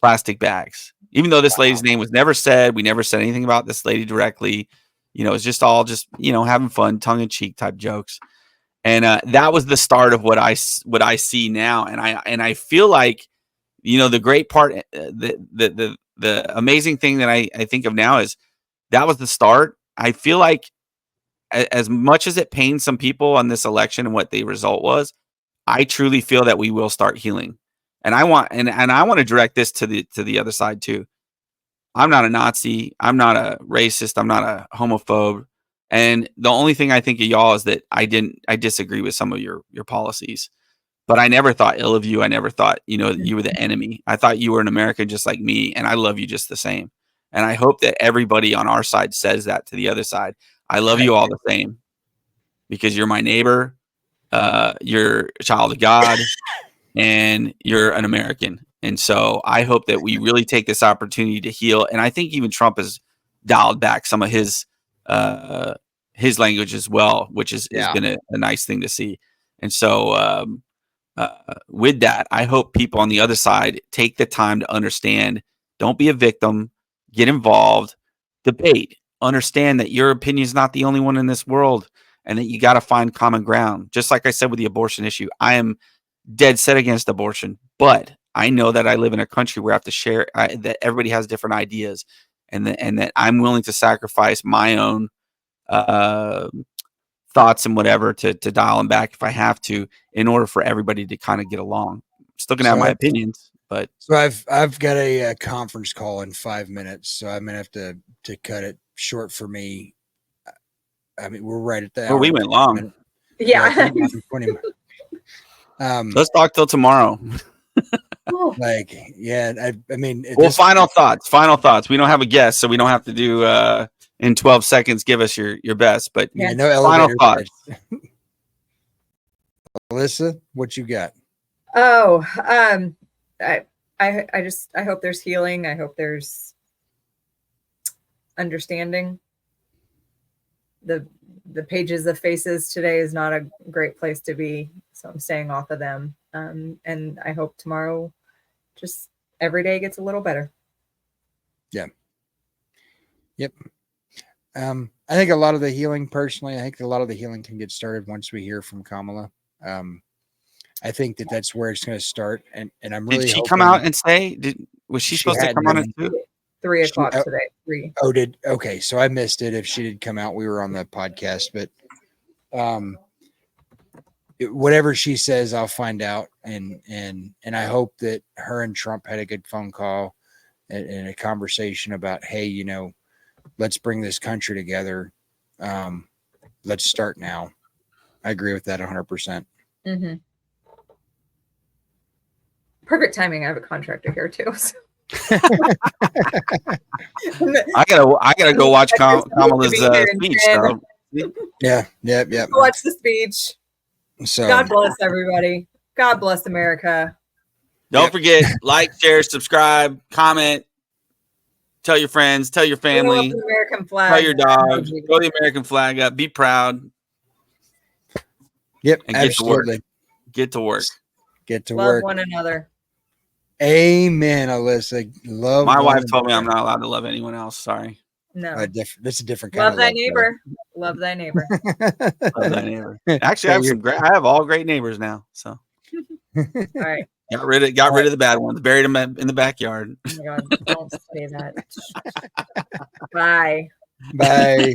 plastic bags. Even though this lady's name was never said, we never said anything about this lady directly. It's just all having fun, tongue in cheek type jokes. And that was the start of what I see now. And I feel like, the great part, the amazing thing that I think of now is that was the start. I feel like as much as it pains some people on this election and what the result was, I truly feel that we will start healing. And I want to direct this to the other side too. I'm not a Nazi. I'm not a racist. I'm not a homophobe. And the only thing I think of y'all is that I disagree with some of your policies, but I never thought ill of you. I never thought, you were the enemy. I thought you were an American just like me, and I love you just the same. And I hope that everybody on our side says that to the other side. I love you all the same because you're my neighbor. You're a child of God and you're an American. And so I hope that we really take this opportunity to heal. And I think even Trump has dialed back some of his language as well, which has been a nice thing to see. And so with that, I hope people on the other side take the time to understand, don't be a victim, get involved, debate, understand that your opinion is not the only one in this world and that you got to find common ground. Just like I said with the abortion issue, I am dead set against abortion, but I know that I live in a country where I have to share that everybody has different ideas and that I'm willing to sacrifice my own thoughts and whatever to dial them back if I have to, in order for everybody to kind of get along. Still gonna have my opinions, but so I've got a conference call in 5 minutes, so I'm gonna have to cut it short for me. I mean, we're right at the hour. We went long. Yeah. 20 let's talk till tomorrow. I mean, final thoughts. We don't have a guest, so we don't have to do in 12 seconds. Give us your best, but no final thoughts. Elissa, what you got? Oh, I hope there's healing. I hope there's understanding. The pages of faces today is not a great place to be, so I'm staying off of them. And I hope tomorrow, just every day gets a little better. Yeah. Yep. I think a lot of the healing, personally, can get started once we hear from Kamala. I think that's where it's going to start. And I'm really. Did she come out and say? Was she supposed to come on it too? 3 o'clock today. 3. Oh, okay. So I missed it. If she did come out, we were on the podcast, but whatever she says, I'll find out. And I hope that her and Trump had a good phone call and a conversation about, hey, let's bring this country together. Let's start now. I agree with that 100%. Mm-hmm. Perfect timing. I have a contractor here too. So. I gotta go watch Kamala's speech. So. Yeah. Watch the speech. So God bless everybody. God bless America. Don't forget, like, share, subscribe, comment, tell your friends, tell your family, the American flag. Tell your dog, throw the American flag up, be proud. Yep, and absolutely. Get to work. Love one another. Amen, Elissa. Love. My wife told me I'm not allowed to love anyone else. Sorry. No. That's a different kind of love. Love thy neighbor. Love thy neighbor. Actually, I have all great neighbors now. So. All right. Got rid of the bad ones. Buried them in the backyard. Oh my God, don't say that. Bye. Bye.